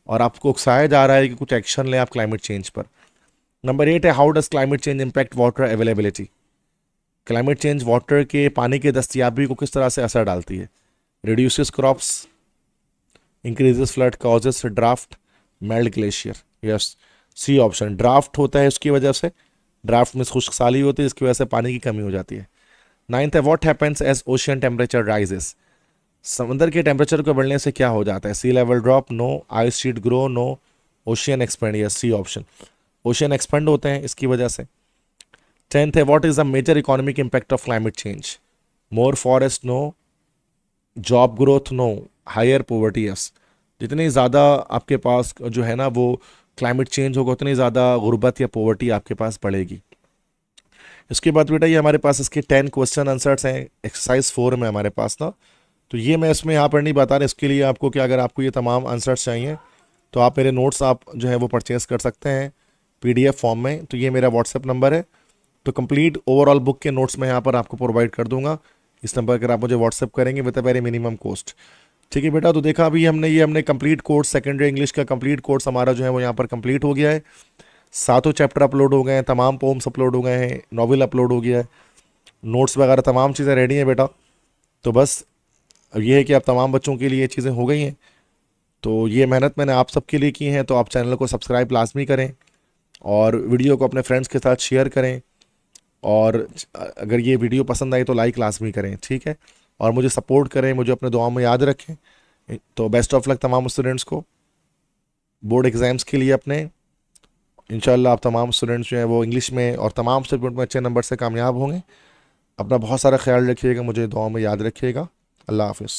और आपको उकसाया जा रहा है कि कुछ एक्शन लें आप क्लाइमेट चेंज पर। नंबर 8 है how does climate change impact water availability, climate change water के पानी की दस्तियाबी को किस तरह से असर डालती है। Reduces crops, increases flood, causes draft, melt glacier, yes, C option. Draft होता है उसकी वजह से, ड्राफ्ट में खुश्क साली होती है, इसकी वजह से पानी की कमी हो जाती है। नाइन्थ है what happens as ocean temperature rises, समंदर के टेम्परेचर को बढ़ने से क्या हो जाता है। Sea level drop, no. Ice sheet grow, no. Ocean expand, yes, C option. Ocean expand होते हैं इसकी वजह से। टेंथ है what is the major economic impact of climate change, more forest, no. Job growth, no. Higher poverty, yes. जितनी ज़्यादा आपके पास जो है ना वो क्लाइमेट चेंज होगा उतनी ज़्यादा गुर्बत या पोवर्टी आपके पास बढ़ेगी। इसके बाद बेटा ये हमारे पास इसके 10 क्वेश्चन आंसर्स हैं एक्सरसाइज 4 में हमारे पास ना, तो ये मैं इसमें यहाँ पर नहीं बता रहा, इसके लिए आपको कि अगर आपको ये तमाम आंसर्स चाहिए तो आप मेरे नोट्स आप जो है वो परचेज़ कर सकते हैं पीडीएफ फॉर्म में। तो ये मेरा व्हाट्सएप नंबर है, तो कंप्लीट ओवरऑल बुक के नोट्स मैं यहाँ पर आपको प्रोवाइड कर दूंगा। इस नंबर पर आप मुझे व्हाट्सएप करेंगे with a very minimum cost. ठीक है बेटा, तो देखा अभी हमने कंप्लीट कोर्स सेकेंडरी इंग्लिश का कंप्लीट कोर्स हमारा जो है वो यहाँ पर कंप्लीट हो गया है। सातों चैप्टर अपलोड हो गए हैं, तमाम पोम्स अपलोड हो गए हैं, नॉवल अपलोड हो गया है, नोट्स वगैरह तमाम चीज़ें रेडी हैं बेटा। तो बस अब ये है कि अब तमाम बच्चों के लिए ये चीज़ें हो गई हैं, तो ये मेहनत मैंने आप सबके लिए की है, तो आप चैनल को सब्सक्राइब लाजमी करें और वीडियो को अपने फ्रेंड्स के साथ शेयर करें, और अगर ये वीडियो पसंद आई तो लाइक लाजमी करें, ठीक है। और मुझे सपोर्ट करें, मुझे अपने दुआ में याद रखें। तो बेस्ट ऑफ लक तमाम स्टूडेंट्स को बोर्ड एग्ज़ाम्स के लिए अपने। इंशाल्लाह आप तमाम स्टूडेंट्स जो हैं वो इंग्लिश में और तमाम सब्जेक्ट में अच्छे नंबर से कामयाब होंगे। अपना बहुत सारा ख्याल रखिएगा, मुझे दुआ में याद रखिएगा। अल्लाह हाफिज़।